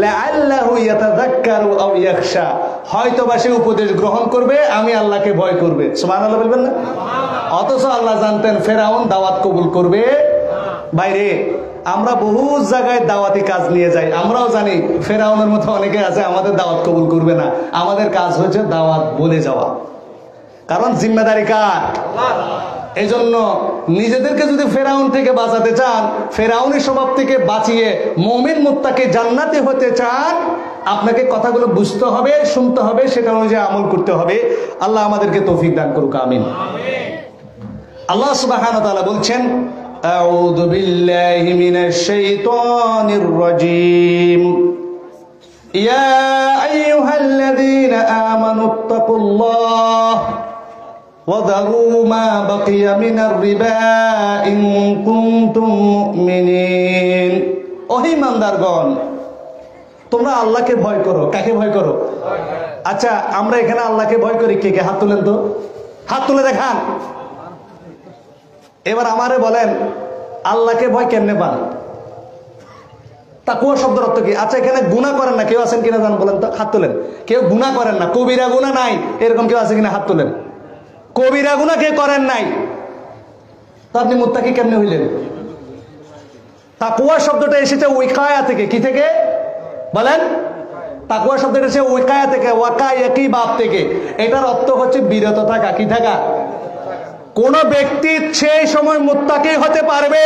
লাআল্লাহু ইয়াতাযাক্কারু আও ইয়াখশা, হয়তোবা সে উপদেশ গ্রহণ করবে, আমি আল্লাহকে ভয় করবে। সুবহানাল্লাহ বলবেন না? অথচ আল্লাহ জানতেন ফেরাউন দাওয়াত কবুল করবে। বাইরে আমরা বহু জায়গায় দাওয়াতি কাজ নিয়ে যাই, আমরাও জানি ফেরাউনের মতো অনেকে আছে আমাদের দাওয়াত কবুল করবে না। আমাদের কাজ হচ্ছে দাওয়াত বলে যাওয়া, কারণ জিম্মেদারি কার? এই জন্য নিজেদেরকে যদি ফেরাউন থেকে বাঁচাতে চান, ফেরাউনের স্বভাব থেকে বাঁচিয়ে মুমিন মুত্তাকি জান্নাতি হতে চান, আপনাকে কথাগুলো বুঝতে হবে, শুনতে হবে, সেটা অনুযায়ী আমল করতে হবে। আল্লাহ আমাদেরকে তৌফিক দান করুক, আমিন। আল্লাহ সুবহানাহু ওয়া তাআলা বলছেন, আউযু বিল্লাহি মিনাশ শাইতানির রাজীম, ইয়া আইয়ুহাল্লাযীনা আমানুত্তাকুল্লাহ ওয়া যারু মা বাকিয়া মিনার রিবা ইন কুনতুম মুমিনিন। ওহে ইমানদারগণ, তোমরা আল্লাহকে ভয় করো। কাকে ভয় করো? আচ্ছা, আমরা এখানে আল্লাহকে ভয় করি কে কে? হাত তুলেন তো, হাত তুলে দেখান। এবার আমারে বলেন, আল্লাহকে ভয় কেমনে পান? তাকওয়া শব্দের অর্থ কি? আচ্ছা, এখানে গুনাহ করেন না কেউ আছেন কিনা জান? বলেন তো, হাত তোলেন। কেউ গুনাহ করেন না, কবিরা গুনাহ নাই, এরকম কেউ আছে কিনা? হাত তোলেন। কবিরা গুনাহ কে করেন নাই, তো আপনি মুত্তাকি কেমনে হইলেন? তাকওয়া শব্দটা এসেছে উইকায়া থেকে। কি থেকে বলেন? তাকওয়া শব্দটা এসেছে উইকায়া থেকে, ওয়াকায়াকি বাপ থেকে। এটার অর্থ হচ্ছে বিরত থাকা। কি থাকা? কোন ব্যক্তি সেই সময় মুত্তাকি হতে পারবে,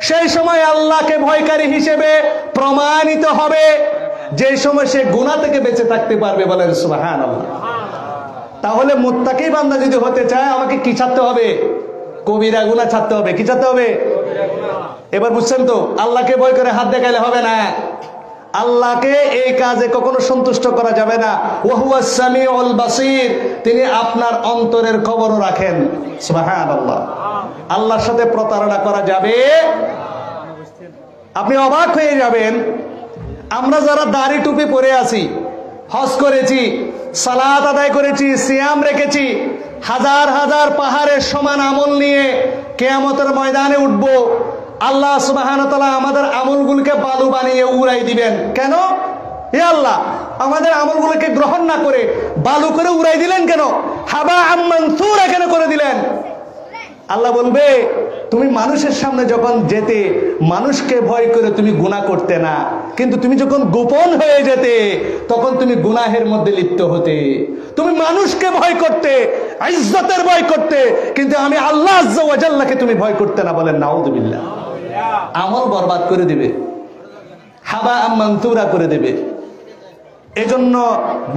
সেই সময় আল্লাহকে ভয়কারী হিসেবে প্রমাণিত হবে যে সময় সে গুনাহ থেকে বেঁচে থাকতে পারবে। বলেন সুবহানাল্লাহ। তাহলে মুত্তাকি বান্দা যদি হতে চায়, আমাকে কি ছাড়তে হবে? কবিরা গুনাহ ছাড়তে হবে। কি ছাড়তে হবে? এবার বুঝছেন তো? আল্লাহকে ভয় করে হাত দেখাইলে হবে না। আল্লাহকে এই কাজে কখনো সন্তুষ্ট করা যাবে না। ওয়া হুয়াস সামিউল বাসীর, তিনি আপনার অন্তরের খবরও রাখেন। সুবহানাল্লাহ। আল্লাহর সাথে প্রতারণা করা যাবে? আপনি অবাক হয়ে যাবেন, আমরা যারা দাড়ি টুপি পরে আছি, হজ করেছি, সালাত আদায় করেছি, সিয়াম রেখেছি, হাজার হাজার পাহাড়ের সমান আমল নিয়ে কিয়ামতের ময়দানে উঠব, আল্লাহ সুবহানাহু ওয়া তাআলা আমাদের আমলগুলোকে বালু বানিয়ে উড়াই দিবেন। কেন? হে আল্লাহ, আমাদের আমলগুলোকে গ্রহণ না করে বালু করে উড়াই দিলেন কেন? হাবা মানসুরা কেন করে দিলেন? আল্লাহ বলবে, তুমি মানুষের সামনে যখন যেতে, মানুষকে ভয় করে তুমি গুনাহ করতে না, কিন্তু তুমি যখন গোপন হয়ে যেতে, তখন তুমি গুনাহের মধ্যে লিপ্ত হতে। তুমি মানুষকে ভয় করতে, ইজ্জতের ভয় করতে, কিন্তু আমি আল্লাহ আজ্জা ওয়া জাল্লাকে তুমি ভয় করতে না। বলেন নাউযুবিল্লাহ। আমল বরবাদ করে দিবে, হাবা মানসুরা করে দেবে। এজন্য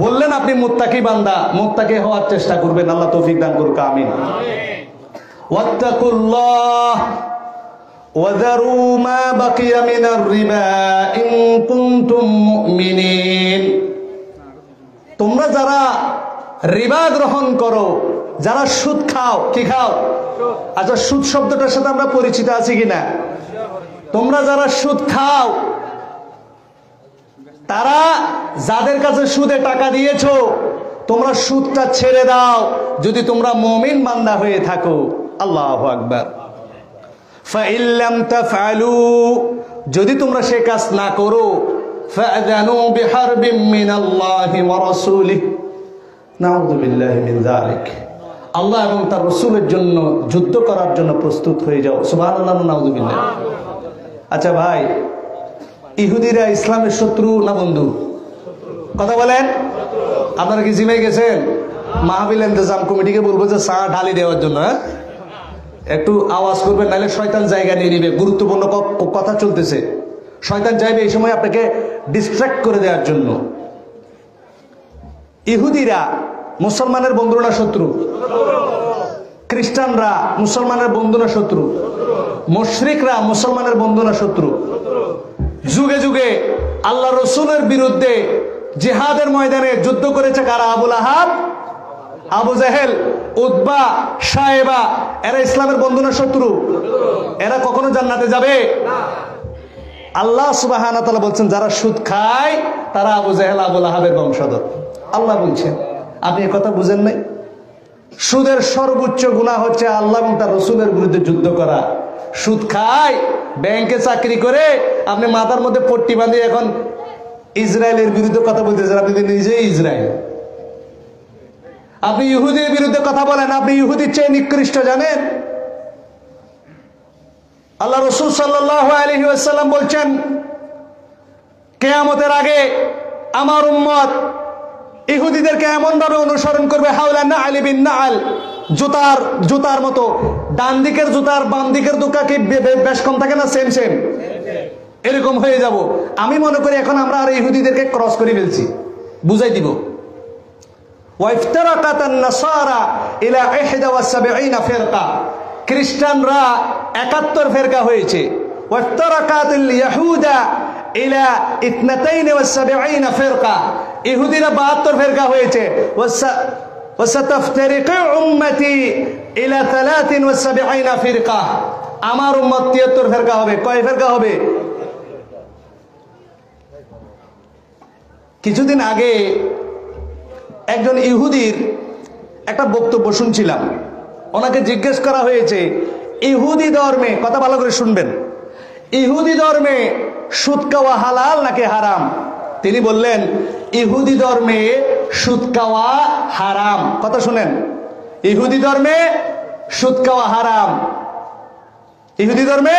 বললেন আপনি মুত্তাকি বান্দা, মুত্তাকি হওয়ার চেষ্টা করবেন। আল্লাহ তৌফিক দান করুক, আমিন। ওয়াত্তাকুল্লাহ ওয়া যারু মা বাকিয়া মিনার রিবা ইন কুনতুম মুমিনিন। তোমরা যারা রিবা গ্রহণ করো, যারা সুদ খাও। কি খাও? আচ্ছা, সুদ শব্দটার সাথে আমরা পরিচিত আছি কিনা? তোমরা যারা সুদ খাও, তারা যাদের কাছে সুদে টাকা দিয়েছো, তোমরা সুদটা ছেড়ে দাও যদি তোমরা মুমিন বান্দা হয়ে থাকো। আল্লাহু আকবার। ফাইন লাম তাফআলু, যদি তোমরা সে কাজ না করো, ফাআযানু বিহারবিম মিনাল্লাহি ওয়া রাসূলিহি, নাউযু বিল্লাহি মিন যালিক। আল্লাহ এবং তার রাসূলের জন্য যুদ্ধ করার জন্য প্রস্তুত হয়ে যাও। সুবহানাল্লাহ, নাউযু বিল্লাহ। আচ্ছা ভাই, ইহুদিরা ইসলামের শত্রু না বন্ধু? কথা বলেন। আপনারা কি জিমে গেছেন? মাহফিল ইন্তজাম কমিটিকে বলবো যে চা ঢালি দেওয়ার জন্য, হ্যাঁ, একটু আওয়াজ করবেন, নাহলে শয়তান জায়গা নিয়ে নিবে। গুরুত্বপূর্ণ কথা চলতেছে, শয়তান চাইবে এই সময় আপনাকে ডিস্ট্রাক্ট করে দেওয়ার জন্য। ইহুদিরা মুসলমানের বন্ধু না শত্রু? খ্রিস্টানরা মুসলমানের বন্ধু না শত্রু? মুশরিকরা মুসলমানের বন্ধু না শত্রু? যুগে যুগে আল্লাহ রসুলের বিরুদ্ধে জিহাদের ময়দানে যুদ্ধ করেছে কারা? আবু লাহাব, আবু জাহেল, উতবা, সায়েবা। এরা ইসলামের বন্ধু না শত্রু? এরা কখনো জান্নাতে যাবে? আল্লাহ সুবহানাহু ওয়া তাআলা বলছেন, যারা সুদ খায় তারা আবু জাহেল, আবু লাহাবের বংশধর। আল্লাহ বলছেন, আপনি এই কথা বুঝেন নাই? সুদের সর্বোচ্চ গুনাহ হচ্ছে আল্লাহ এবং তার রসুলের বিরুদ্ধে যুদ্ধ করা। সুদ খায়, ব্যাংকে চাকরি করে, আপনি মাথার মধ্যে পট্টি বাঁধে এখন ইসরায়েলের বিরুদ্ধে কথা বলতেছেন। আপনি নিজেই ইসরায়েল। আপনি ইহুদির বিরুদ্ধে কথা বলেন, আপনি ইহুদির চেয়ে নিকৃষ্ট জানেন? আল্লাহ রসুল সাল্লাল্লাহু আলাইহি ওয়াসাল্লাম বলছেন, কিয়ামতের আগে আমার উম্মত ইহুদিদেরকে এমন ভাবে অনুসরণ করবে, হাওলা নাআল বিন নাআল, জুতার মতো। ডান দিকের জুতার বাম দিকের জুতা কি বেশ কম থাকে না? সেম সেম, এরকম হয়ে যাব। আমি মনে করি এখন আমরা আর ইহুদিদেরকে ক্রস করে ফেলছি। বুঝাই দিব, ওয়াইফতারাকাত আন-নাসারা ইলা 71 ফিরকা, খ্রিস্টানরা 71 ফিরকা হয়েছে। ওয়াইফতারাকাতুল ইয়াহুদা ইলা 72 ফিরকা, ইহুদিরা 72 ফিরকা হয়েছে। ওয়াসাতাফতারিকু উম্মতি ইলা 73 ফিরকা, আমার উম্মত 73 ফিরকা হবে। কয় ফিরকা হবে? কিছুদিন আগে একজন ইহুদির একটা বক্তব্য শুনছিলাম। ওনাকে জিজ্ঞেস করা হয়েছে, ইহুদি ধর্মে, কথা ভালো করে শুনবেন, ইহুদি ধর্মে সুদ খাওয়া হালাল নাকি হারাম? তিনি বললেন, ইহুদি ধর্মে সুদ খাওয়া হারাম। কথা শুনেন, ইহুদি ধর্মে সুদ খাওয়া হারাম। ইহুদি ধর্মে,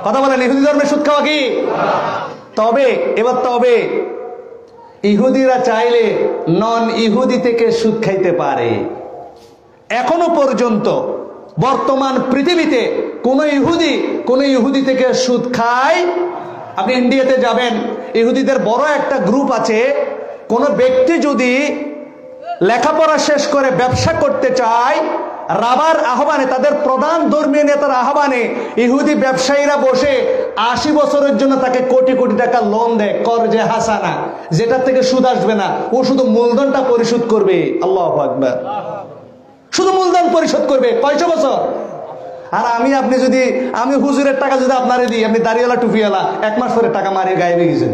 কথা বলেন, ইহুদি ধর্মে সুদ খাওয়া কি? তবে এবার তবে ইহুদিরা চাইলে নন ইহুদি থেকে সুদ খাইতে পারে। এখনো পর্যন্ত বর্তমান পৃথিবীতে কোন ইহুদি থেকে সুদ খায়? আপনি ইন্ডিয়াতে যাবেন, ইহুদিদের বড় একটা গ্রুপ আছে। কোন ব্যক্তি যদি লেখাপড়া শেষ করে ব্যবসা করতে চায়, রাবার আহ্বানে, তাদের প্রধান ধর্মীয় নেতার আহ্বানে ইহুদি ব্যবসায়ীরা বসে 80 বছরের জন্য তাকে কোটি কোটি টাকা লোন দেয়, কর্জে হাসানা, যেটা থেকে সুদ আসবে না। ও শুধু মূলধনটা পরিশোধ করবে। আল্লাহু আকবার, শুধু মূলধন পরিশোধ করবে। কয়শো বছর? আর আমি হুজুরের টাকা যদি আপনারে দিই, আপনি দাড়িওয়ালা টুপিওয়ালা, 1 মাস পরে টাকা মারিয়ে গায়েবে গেছেন।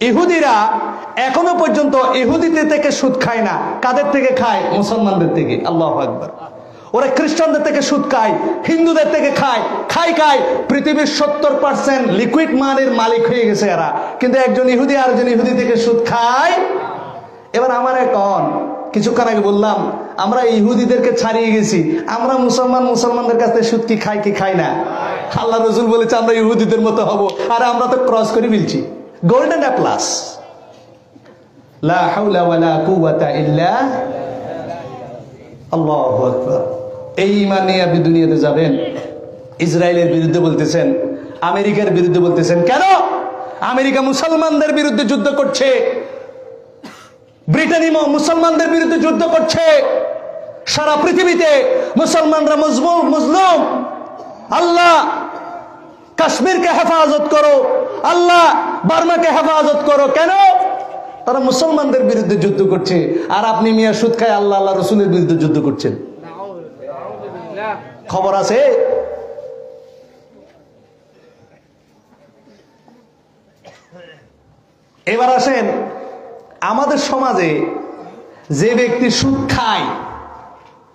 ইহুদিরা এখনো পর্যন্ত ইহুদিদের থেকে সুদ খায় না। কাদের থেকে খায়? মুসলমানদের থেকে। আল্লাহু আকবার। ওরা খ্রিস্টানদের থেকে সুদ খায়, হিন্দুদের থেকে খায়। পৃথিবীর 70% লিকুইড মানির মালিক হয়ে গেছে এরা, কিন্তু একজন ইহুদি আরেকজন ইহুদি থেকে সুদ খায়। এবার আমার এখন কিছুক্ষণ আগে বললাম, আমরা ইহুদিদেরকে ছাড়িয়ে গেছি, আমরা মুসলমানদের কাছে সুদ কি খাই না? আল্লাহ রসুল বলেছে আমরা ইহুদিদের মতো হব, আর আমরা তো ক্রস করে ফেলছি। গোল্ডেন প্লাস, লা হাওলা ওয়ালা কুওয়াতা ইল্লা আল্লাহু আকবার। এই ঈমান নিয়ে আপনি দুনিয়াতে যাবেন, ইসরায়েলের বিরুদ্ধে বলতেছেন, আমেরিকার বিরুদ্ধে বলতেছেন। কেন? আমেরিকা মুসলমানদের বিরুদ্ধে যুদ্ধ করছে, ব্রিটেন মুসলমানদের বিরুদ্ধে যুদ্ধ করছে। সারা পৃথিবীতে মুসলমানরা মজলুম। আল্লাহ কাশ্মীরকে হেফাজত করো, আল্লাহ বার্মাকে হেফাজত করো। কেন? তারা মুসলমানদের বিরুদ্ধে যুদ্ধ করছে, আর আপনি মিয়া সুদ খায় আল্লাহ রসুলের বিরুদ্ধে যুদ্ধ করছেন। খবর আছে? এবার আসেন, আমাদের সমাজে যে ব্যক্তি সুদ খায়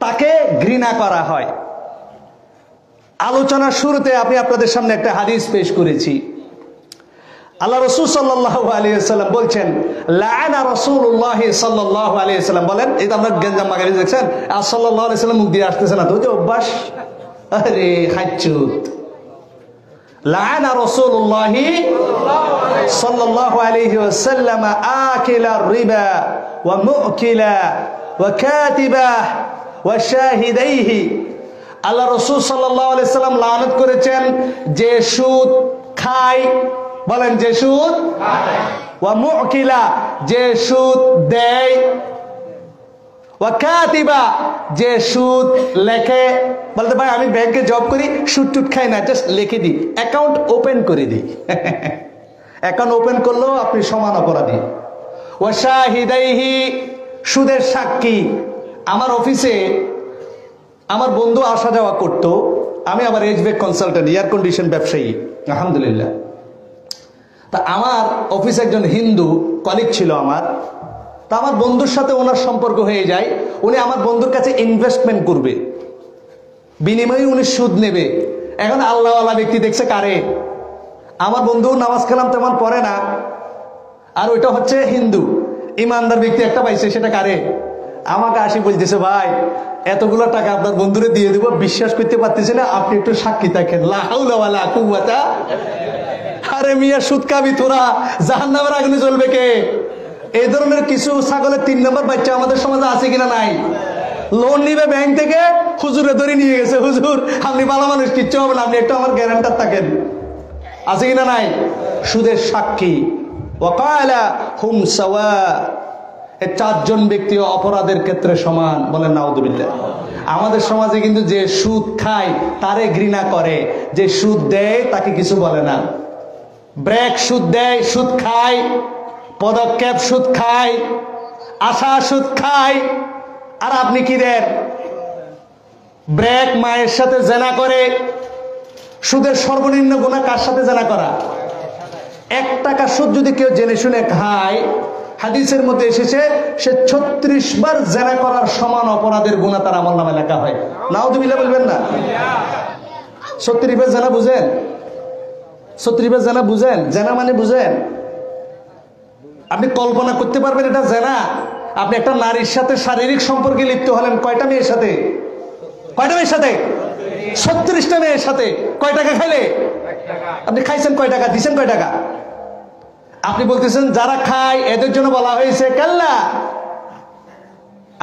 তাকে ঘৃণা করা হয়। আলোচনার শুরুতে আমি আপনাদের সামনে একটা হাদিস পেশ করেছি। আল্লাহ রাসূল সাল্লাল্লাহু আলাইহি ওয়াসাল্লাম বলছেন, লাআনা রাসূলুল্লাহ সাল্লাল্লাহু আলাইহি ওয়াসাল্লাম বলেন, এই তো আমরা গঞ্জাম মাগারি দেখছেন, আর সাল্লাল্লাহু আলাইহি ওয়াসাল্লাম মুখ দিয়ে আসতেছে না, তো ওই যে অভ্যাস। আরে হাচ্চুত। লাআনা রাসূলুল্লাহ সাল্লাল্লাহু আলাইহি ওয়াসাল্লাম আকিলা রিবা ওয়া মুকিলা ওয়া কাতিবা ওয়া শাহিদাইহি। আল্লাহ রাসূল সাল্লাল্লাহু আলাইহি ওয়াসাল্লাম লানত করেছেন যে সুদ খায়, বলেন যে সুদ খায়, ওয়া মুকিলা যে সুদ দেয়, ওয়া কাতিবা যে সুদ লেখে। বলতে ভাই আমি ব্যাংকে জব করি, সুদ টুদ খাই না, জাস্ট লিখে দিই, অ্যাকাউন্ট ওপেন করে দিই। অ্যাকাউন্ট ওপেন করলেও আপনি সমান অপরাধী। ওয়া শাহিদাইহি সুদের সাক্ষী। আমার অফিসে আমার বন্ধু আসা যাওয়া করত, আমি আবার এইচব্যাক কনসালটেন্ট, এয়ার কন্ডিশন ব্যবসায়ী, আলহামদুলিল্লাহ। তা আমার অফিসে একজন হিন্দু কলিগ ছিল আমার, তা আমার বন্ধুর সাথে ওনার সম্পর্ক হয়ে যায়, উনি আমার বন্ধুর কাছে ইনভেস্টমেন্ট করবে, বিনিময়ে উনি সুদ নেবে। এখন আল্লাহওয়ালা ব্যক্তি দেখছে কারে, আমার বন্ধু নামাজ কালাম তেমন পড়ে না, আর ওইটা হচ্ছে হিন্দু, ইমানদার ব্যক্তি একটা পাইছে, সেটা কারে, আমাকে আসি বলতেছে ভাই এতগুলো টাকা আপনার বন্ধুরে দিয়ে দিব, বিশ্বাস করতে পারতেছি না, আপনি একটু সাক্ষী থাকেন। লা হাওলা ওয়ালা কুওয়াতা। আরে মিয়া সুদ খাবি তোরা, জাহান্নামের আগুনে জ্বলবে কে? এই ধরনের কিছু ছাগলের 3 নম্বর বাচ্চা আমাদের সমাজে আছে কিনা নাই? লোন নিবে ব্যাংক থেকে, হুজুরে ধরে নিয়ে গেছে, হুজুর আপনি ভালো মানুষ, কিচ্ছু হবে না, আপনি একটু আমার গ্যারান্টার থাকেন, আছে কিনা নাই? সুদের সাক্ষী। ওয়াকালা হুম সাওয়া, এই 4 জন ব্যক্তি অপরাধের ক্ষেত্রে সমান, বলেন নাউযুবিল্লাহ। আমাদের সমাজে কিন্তু যে সুদ খায় তারে ঘৃণা করে, যে সুদ দেয় তাকে কিছু বলে না। ব্রেক সুদ দেয়, সুদ খায়, পদক্ষেপ সুদ খায়, আশা সুদ খায়, আর আপনি কি দেন? ব্রেক মায়ের সাথে জেনা করে। সুদের সর্বনিম্ন গুনাহ কার সাথে জেনা করা? 1 টাকা সুদ যদি কেউ জেনে শুনে খায়, হাদিসের মধ্যে এসেছে সে 36 বার জেনা করার সমান অপরাধের গুনাহ তার আমলনামায় লেখা হয়। নাউযুবিল্লাহ বলবেন না? 36 বার জেনা বুঝেন? 36 বার জেনা বুঝেন? জেনা মানে বুঝেন? আপনি কল্পনা করতে পারবেন এটা জেনা? আপনি একটা নারীর সাথে শারীরিক সম্পর্কে লিপ্ত হলেন কয়টা মেয়ের সাথে? কয়টা মেয়ের সাথে? 36টা মেয়ের সাথে। কয় টাকা খাইলে? আপনি খাইছেন কয় টাকা? দিছেন কয় টাকা? আপনি বলতেছেন যারা খায় এদের জন্য বলা হয়েছে কাল্লা।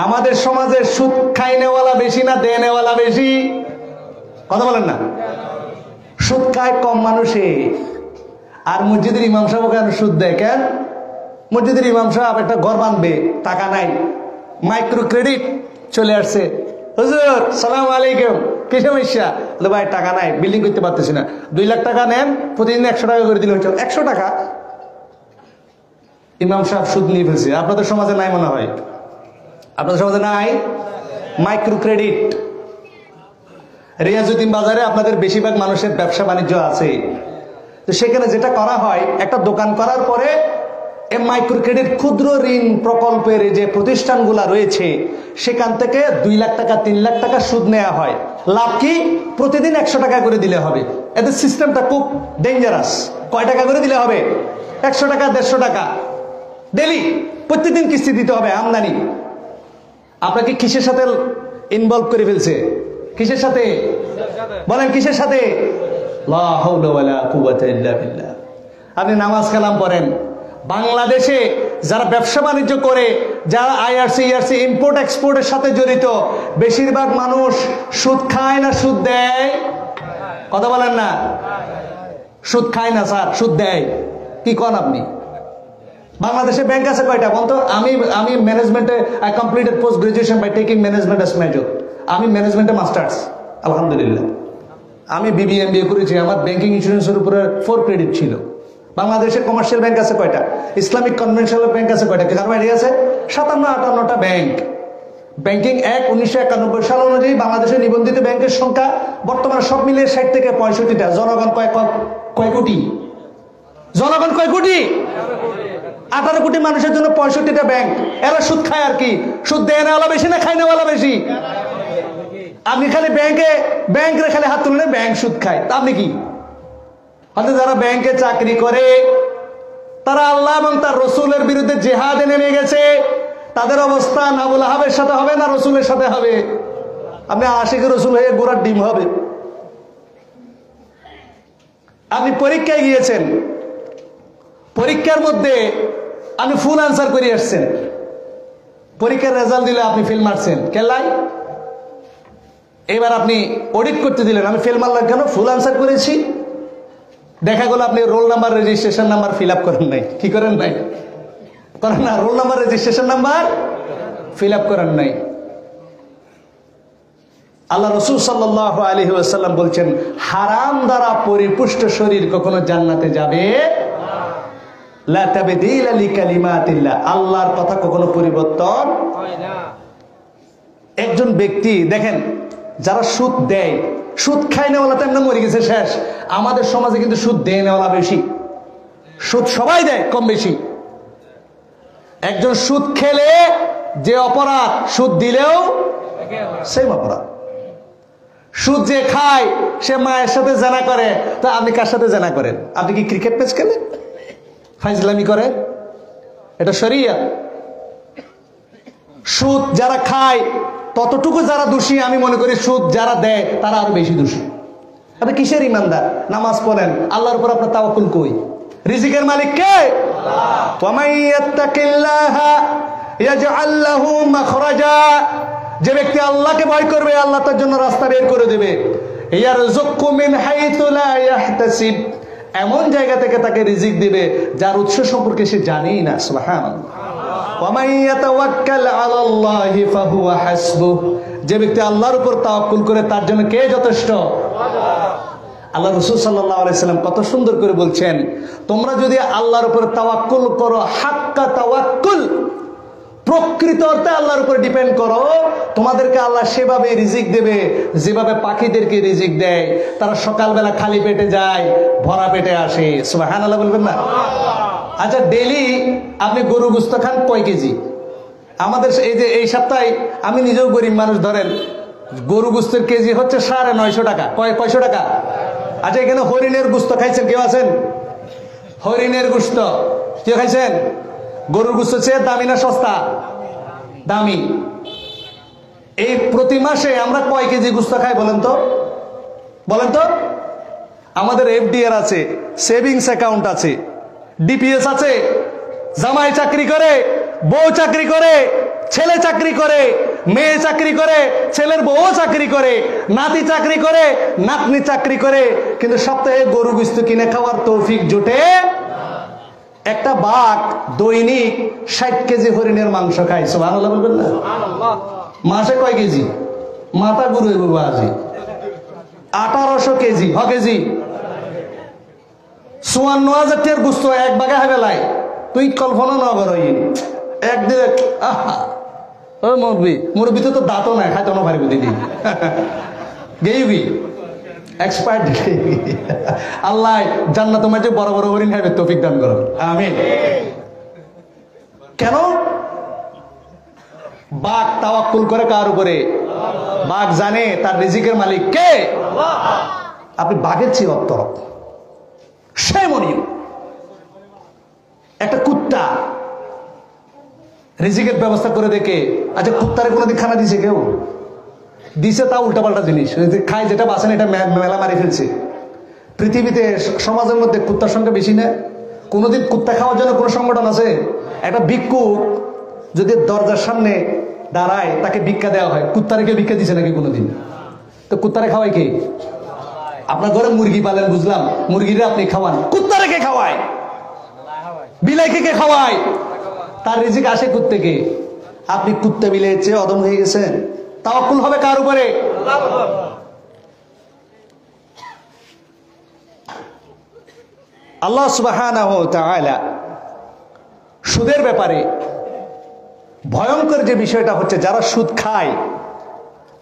আমাদের সমাজে সুদ খাইনেওয়ালা বেশি না দেনেওয়ালা বেশি? কথা বলেন না। সুদ খায় কম মানুষে, আর মসজিদের ইমাম সাহেব কেন সুদ দেয়? কেন? মসজিদের ইমাম সাহেব একটা ঘর বানবে, টাকা নাই, মাইক্রো ক্রেডিট চলে আসছে, হুজুর সালাম আলাইকুম, কি সমস্যা? ভাই টাকা নাই, বিল্ডিং করতে পারতেছি না, 2 লাখ টাকা নেন, প্রতিদিন 100 টাকা করে দিলে হচ্ছে 100 টাকা। ইমাম সাহেব সুদ নিয়ে ফেলছে। আপনাদের সমাজে নাই মনে হয়? আপনাদের সমাজে নাই মাইক্রো ক্রেডিট? রিয়াজউদ্দিন বাজারে আপনাদের বেশিরভাগ মানুষের ব্যবসা বাণিজ্য আছে, তো সেখানে যেটা করা হয়, একটা দোকান করার পরে এই মাইক্রো ক্রেডিট ক্ষুদ্র ঋণ প্রকল্পের যে প্রতিষ্ঠানগুলো রয়েছে সেখান থেকে 2 লাখ টাকা 3 লাখ টাকা সুদ নেওয়া হয়। লাভ কি? প্রতিদিন 100 টাকা করে দিলে হবে। এদের সিস্টেমটা খুব ডেঞ্জারাস। কয় টাকা করে দিলে হবে? 100 টাকা 150 টাকা ডেলি, প্রতিদিন কিস্তি দিতে হবে। আমদানি আপনাকে কিসের সাথে ইনভলভ করে ফেলছে? কিসের সাথে বলেন? কিসের সাথে? লা হাওলা ওয়ালা কুওয়াতা ইল্লা বিল্লাহ। আপনি নামাজ কালাম পড়েন, বাংলাদেশে যারা ব্যবসা বাণিজ্য করে, যারা আইআরসি ইম্পোর্ট এক্সপোর্টের সাথে জড়িত, বেশিরভাগ মানুষ সুদ খায় না সুদ দেয়? কথা বলেন না। সুদ খায় না স্যার, সুদ দেয়। কি কন আপনি? বাংলাদেশে ব্যাংক আছে কয়টা বলতো? আমি ম্যানেজমেন্টে I completed post graduation by taking management as major. আমি ম্যানেজমেন্টে মাস্টার্স, আলহামদুলিল্লাহ। আমি বিবিএ এমবিএ করেছি, আমার ব্যাংকিং ইন্স্যুরেন্সের উপরে 4 ক্রেডিট ছিল। বাংলাদেশে কমার্শিয়াল ব্যাংক আছে কয়টা? ইসলামিক কনভেনশনাল ব্যাংক আছে কয়টা? কারো আইডিয়া আছে? 57-58টা ব্যাংক। ব্যাংকিং অ্যাক্ট 1991 সাল অনুযায়ী বাংলাদেশের নিবন্ধিত ব্যাংকের সংখ্যা বর্তমানে সব মিলিয়ে 60 থেকে 65টা। জনগণ কয় কোটি? জনগণ কয় কোটি? 18 কোটি মানুষের জন্য 65টা ব্যাংক। এরা সুদ খায় আর কি? সুদ দেয় নেওয়ালা বেশি না খাই নেওয়ালা বেশি? আপনি খালি ব্যাংকে খালি হাত তুললে ব্যাংক সুদ খায়, তা আপনি কি? হয়তো যারা ব্যাংকে চাকরি করে তারা আল্লাহ এবং তার রসুলের বিরুদ্ধে জেহাদে নেমে গেছে, তাদের অবস্থা আবুল আহাবের সাথে হবে না রসুলের সাথে হবে? আপনি আশিকের রসুল হয়ে গোড়ার ডিম হবে। আপনি পরীক্ষায় গিয়েছেন, পরীক্ষার মধ্যে আপনি ফুল আনসার করে আসছেন, পরীক্ষার রেজাল্ট দিলে আপনি ফেল মারছেন কেলাই। এবার আপনি অডিট করতে দিলেন, আমি ফেল মারলাম কেন? ফুল আনসার করেছি। দেখা গেল আপনি roll number registration number fill up করেন নাই। কি করেন নাই? করেন না। Roll number registration number fill up করেন নাই। আল্লাহ রসুল সাল্লাল্লাহু আলাইহি ওয়াসাল্লাম বলছেন, হারাম দ্বারা পরিপুষ্ট শরীর কখনো জান্নাতে যাবে লা তাবদীলা লিকালিমাতিল্লাহ। আল্লাহর কথা কখনো পরিবর্তন হয় না। একজন ব্যক্তি দেখেন, যারা সুদ দেয়, সুদ খায় নেওয়ালা তো এমনি মরে গেছে, শেষ। আমাদের সমাজে কিন্তু সুদ দেয় নেওয়ালা বেশি। সুদ সবাই দেয় কম বেশি। একজন সুদ খেলে যে অপরাধ, সুদ দিলেও সেম অপরাধ। সুদ যে খায় সে মায়ের সাথে জানা করে, তা আপনি কার সাথে জানা করেন? আপনি কি ক্রিকেট ম্যাচ খেলেন? ফাইজলামি করেন? এটা শরিয়া। সুদ যারা খায় ততটুকু যারা দোষী, আমি মনে করি সুদ যারা দেয় তারা আরো বেশি দোষী। আপনি কিসের ইমানদার? নামাজ পড়েন, আল্লাহর উপর আপনার তাওয়াক্কুল কই? রিজিকের মালিক কে? ওয়া মান ইয়াত্তাকিল্লাহা ইয়াজআল লাহু মাখরাজা। যে ব্যক্তি আল্লাহকে ভয় করবে, আল্লাহ তার জন্য রাস্তা বের করে দেবে। ইয়ারযুকু মিন হাইতু লা ইয়াহতাসিব। এমন জায়গা থেকে তাকে রিজিক দিবে যার উৎস সম্পর্কে সে জানেই না। সুবহানাল্লাহ। ওয়া মান ইয়াতাওয়াক্কাল আলাল্লাহি ফাহুয়া হাসবুহ। যে ব্যক্তি আল্লাহর উপর তাওয়াক্কুল করে তার জন্য কে যথেষ্ট? আল্লাহ রাসূল সাল্লাল্লাহু আলাইহি সাল্লাম কত সুন্দর করে বলছেন, তোমরা যদি আল্লাহর উপর তাওয়াক্কুল করো, হাক্কা তাওয়াক্কুল, প্রকৃত অর্থে আল্লাহর উপর ডিপেন্ড করো, তোমাদেরকে আল্লাহ সেভাবে রিজিক দেবে যেভাবে পাখিদেরকে রিজিক দেয়। তারা সকালবেলা খালি পেটে যায়, ভরা পেটে আসে। সুবহানাল্লাহ বলবেন না? আচ্ছা, ডেইলি আপনি গরু গোশত খান কয় কেজি? আমাদের এই সপ্তাহে আমি নিজেও গরিব মানুষ, ধরেন গরু গোশতের কেজি হচ্ছে 950 টাকা। কয়শো টাকা? আচ্ছা, এখানে হরিণের গোশত খাইছেন কেউ আছেন? হরিণের গোশত কেউ খাইছেন? গরুর গোশত চেয়ে দামি না সস্তা? দামি। এই প্রতি মাসে আমরা কয় কেজি গোশত খাই বলেন তো? বলেন তো। আমাদের এফডিআর আছে, সেভিংস অ্যাকাউন্ট আছে, ডিপিএস আছে, জামাই চাকরি করে, বউ চাকরি করে, ছেলে চাকরি করে, মেয়ে চাকরি করে, ছেলের বউ চাকরি করে, নাতি চাকরি করে, নাতনি চাকরি করে, কিন্তু সপ্তাহে গরু গোশত কিনে খাওয়ার তৌফিক জোটে। একটা বাঘ দৈনিক 60 কেজি হরিণের মাংস খায়। সুবহানাল্লাহ বলবেন না? মাসে কয় কেজি? মাথা গরু বাবা আজি 1800 কেজি। হ কেজি 54,000 টাকার গোশত এক বাঘা হেবেলায় তুই কল্পনা না করই। একদিন ও মুরব্বী তো দাঁতও নাই, খাইতো না পারিব দিদি গেইবি এক্সপায়ার্ড। আল্লাহ জান্নাত মাঝে বড় বড় হরিণ খাইবে তৌফিক দান করো, আমিন। কেন? বাঘ তাওয়াক্কুল করে কার উপরে? বাঘ জানে তার রিজিকের মালিক কে। আপনি বাঘের চেয়ে অত্তরক। একটা কুত্তা রিজিকের ব্যবস্থা করে দেখে, আচ্ছা কুত্তারে কোনোদিন খানা দিছে কেউ? দিছে তা উল্টাপাল্টা জিনিস খায়, যেটা বাঁচেন এটা মেলা মারি ফেলছে। পৃথিবীতে সমাজের মধ্যে কুত্তার সংখ্যা বেশি না? কোনোদিন কুত্তা খাওয়ার জন্য কোনো সংগঠন আছে? একটা ভিক্ষুক যদি দরজার সামনে দাঁড়ায় তাকে ভিক্ষা দেওয়া হয়, কুত্তারে কেউ ভিক্ষা দিছে নাকি কোনোদিন? তো কুত্তারে খাওয়ায় কে? আপনার ঘরে মুরগি পালেন, বুঝলাম, মুরগিরে আপনি খাওয়ান, কুত্তারে কে খাওয়ায়? বিলাইকে কে খাওয়ায়? তার রিজিক আসে কোত্থেকে? আপনি কুত্তা বিলাইয়ের চেয়ে অদম হয়ে গেছেন। তাওয়াক্কুল হবে কার উপরে? আল্লাহ সুবহানাহু ওয়া তাআলা সুদের ব্যাপারে ভয়ঙ্কর যে বিষয়টা হচ্ছে, যারা সুদ খায়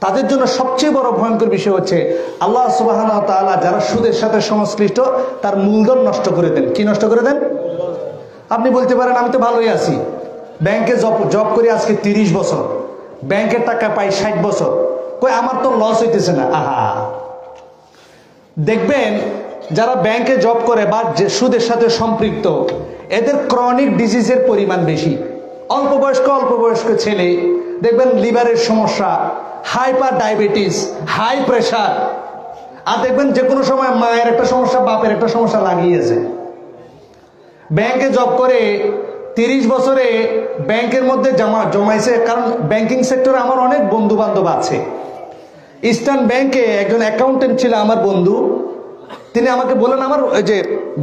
তাদের জন্য সবচেয়ে বড় ভয়ঙ্কর বিষয় হচ্ছে আল্লাহ সুবহানাহু ওয়া তাআলা যারা সুদের সাথে সংশ্লিষ্ট তার মূলধন নষ্ট করে দেন। কি নষ্ট করে দেন? আপনি বলতে পারেন আমি তো ভালোই আছি, ব্যাংকে জব করি আজকে 30 বছর, ব্যাংকের টাকা পাই 60 বছর, কই আমার তো লস হইতেছে না। আহা, দেখবেন যারা ব্যাংকে জব করে বা যে সুদের সাথে সম্পৃক্ত, এদের ক্রনিক ডিজিজের পরিমাণ বেশি। অল্প বয়স্ক ছেলে দেখবেন লিভারের সমস্যা, হাইপার ডায়াবেটিস, হাই প্রেশার। আর দেখবেন যে কোনো সময় মায়ের একটা সমস্যা, বাপের একটা সমস্যা লাগিয়েছে। ব্যাংকে জব করে 30 বছরে ব্যাংকের মধ্যে জমাইছে, কারণ ব্যাংকিং সেক্টরে আমার অনেক বন্ধু বান্ধব আছে। ইস্টার্ন ব্যাংকে একজন অ্যাকাউন্টেন্ট ছিল আমার বন্ধু, তিনি আমাকে বলেন, আমার যে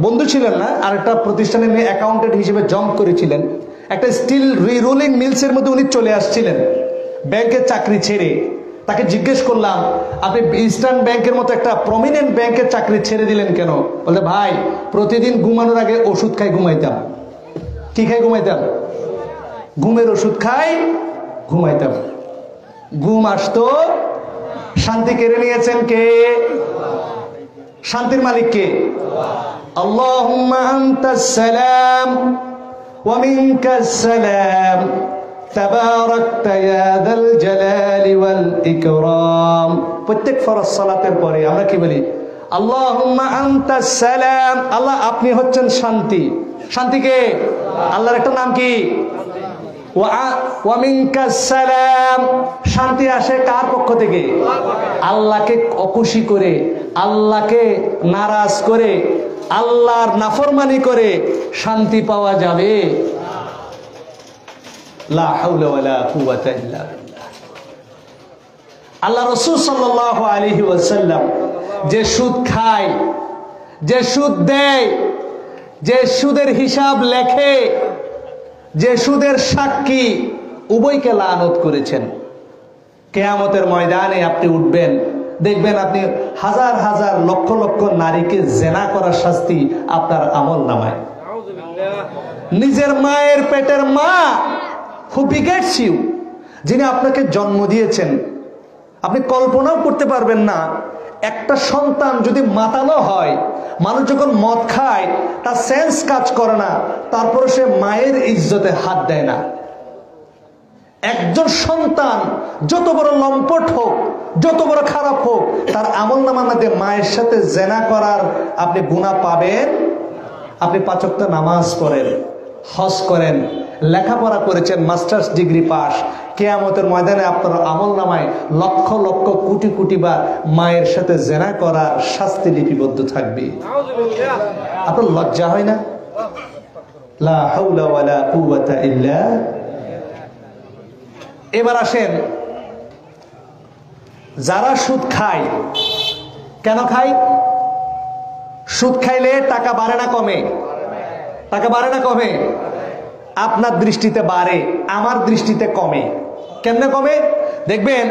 বন্ধু ছিলেন না, আর একটা প্রতিষ্ঠানে অ্যাকাউন্টেন্ট হিসেবে জব করেছিলেন, একটা স্টিল রিরোলিং মিলসের মধ্যে উনি চলে আসছিলেন ব্যাংকের চাকরি ছেড়ে। তাকে জিজ্ঞেস করলাম, আপনি ইস্টার্ন ব্যাংকের মতো একটা প্রমিনেন্ট ব্যাংকের চাকরি ছেড়ে দিলেন কেন? বলতে, ভাই প্রতিদিন ঘুমানোর আগে ওষুধ খাই ঘুমাইতাম। কি খাই ঘুমাইতাম? ঘুমের ওষুধ খাই ঘুমাইতাম। ঘুম আসতো, শান্তি কেড়ে নিয়েছেন কে? শান্তির মালিক কে? আল্লাহুম্মা আনতাস সালাম ওয়া মিনকাস সালাম তাবারাকতা ইয়া যাল জালালি ওয়াল ইকরাম। প্রত্যেক ফরজ সালাতের পরে আমরা কি বলি? আল্লাহুম্মা আনতাস সালাম, আল্লাহ আপনি হচ্ছেন শান্তি। শান্তি কে? আল্লাহর একটা নাম কি? ওয়া মিনকাস সালাম, শান্তি আসে কার পক্ষ থেকে? আল্লাহকে অখুশি করে, আল্লাহকে নারাজ করে, আল্লাহর নাফরমানি করে শান্তি পাওয়া যাবে? লা হাওলা ওয়ালা কুওয়াতা ইল্লা বিল্লাহ। আল্লাহ রাসূল সাল্লাল্লাহু আলাইহি ওয়াসাল্লাম যে সুদ খায়, যে সুদ দেয়, যে সুদের হিসাব লেখে, যে সুদের সাক্ষী, উভয়কে লানত করেছেন। কিয়ামতের ময়দানে আপনি উঠবেন, দেখবেন আপনি হাজার হাজার লক্ষ লক্ষ নারীকে জেনা করার শাস্তি আপনার আমলনামায়। নিজের মায়ের পেটের মা, হু বিগেটস ইউ, যিনি আপনাকে জন্ম দিয়েছেন, আপনি কল্পনাও করতে পারবেন না একটা সন্তান যদি মাতালো হয়, মানুষ যখন মদ খায় তার সেন্স কাজ করে না, তারপরে সে মায়ের ইজ্জতে হাত দেয় না। একজন সন্তান যত বড় লম্পট হোক, যত বড় খারাপ হোক, তার আমলনামার মধ্যে মায়ের সাথে জেনা করার আপনি গুনাহ পাবেন। আপনি 5 ওয়াক্ত নামাজ পড়েন, হজ করেন, লেখাপড়া করেছেন, মাস্টার্স ডিগ্রি পাস, কিয়ামতের ময়দানে আপনার আমলনামায় লক্ষ লক্ষ কোটি কোটি বার মায়ের সাথে জেনা করার শাস্তি লিপিবদ্ধ থাকবে। আপনার লজ্জা হয় না? লা হাওলা ওয়ালা কুওয়াতা ইল্লা। এবার আসেন, যারা সুদ খায়, কেন খায়? সুদ খাইলে টাকা বাড়ে না কমে? টাকা বাড়ে না কমে? আপনার দৃষ্টিতে বাড়ে, আমার দৃষ্টিতে কমে। কেমনে কমে? দেখবেন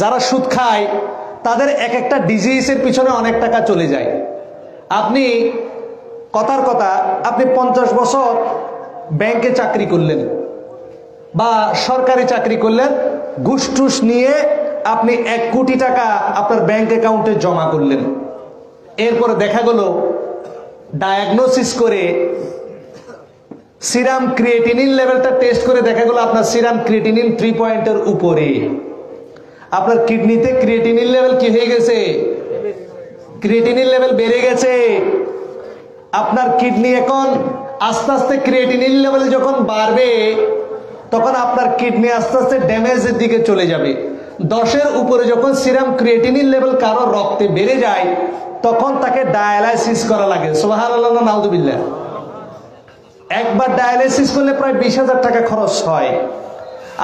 যারা সুদ খায় তাদের এক একটা ডিজিজের পিছনে অনেক টাকা চলে যায়। আপনি কথার কথা, আপনি 50 বছর ব্যাংকে চাকরি করলেন বা সরকারি চাকরি করলেন, ঘুষ টুস নিয়ে আপনি 1 কোটি টাকা আপনার ব্যাংক অ্যাকাউন্টে জমা করলেন। এরপরে দেখা গেল ডায়াগনোসিস করে সিরাম ক্রিয়েটিনিন লেভেলটা টেস্ট করে দেখা গেল আপনার সিরাম ক্রিয়েটিনিন 3 পয়েন্টের উপরে। আপনার কিডনিতে ক্রিয়েটিনিন লেভেল কি হয়ে গেছে? ক্রিয়েটিনিন লেভেল বেড়ে গেছে। আপনার কিডনি এখন আস্তে আস্তে ক্রিয়েটিনিন লেভেল যখন বাড়বে, তখন আপনার কিডনি আস্তে আস্তে ড্যামেজের দিকে চলে যাবে। 10-এর উপরে যখন সিরাম ক্রিয়েটিনিন লেভেল কারো রক্তে বেড়ে যায়, তখন তাকে ডায়ালাইসিস করা লাগে। সুবহানাল্লাহ, নাউযুবিল্লাহ। একবার ডায়ালাইসিস করলে প্রায় 20,000 টাকা খরচ হয়।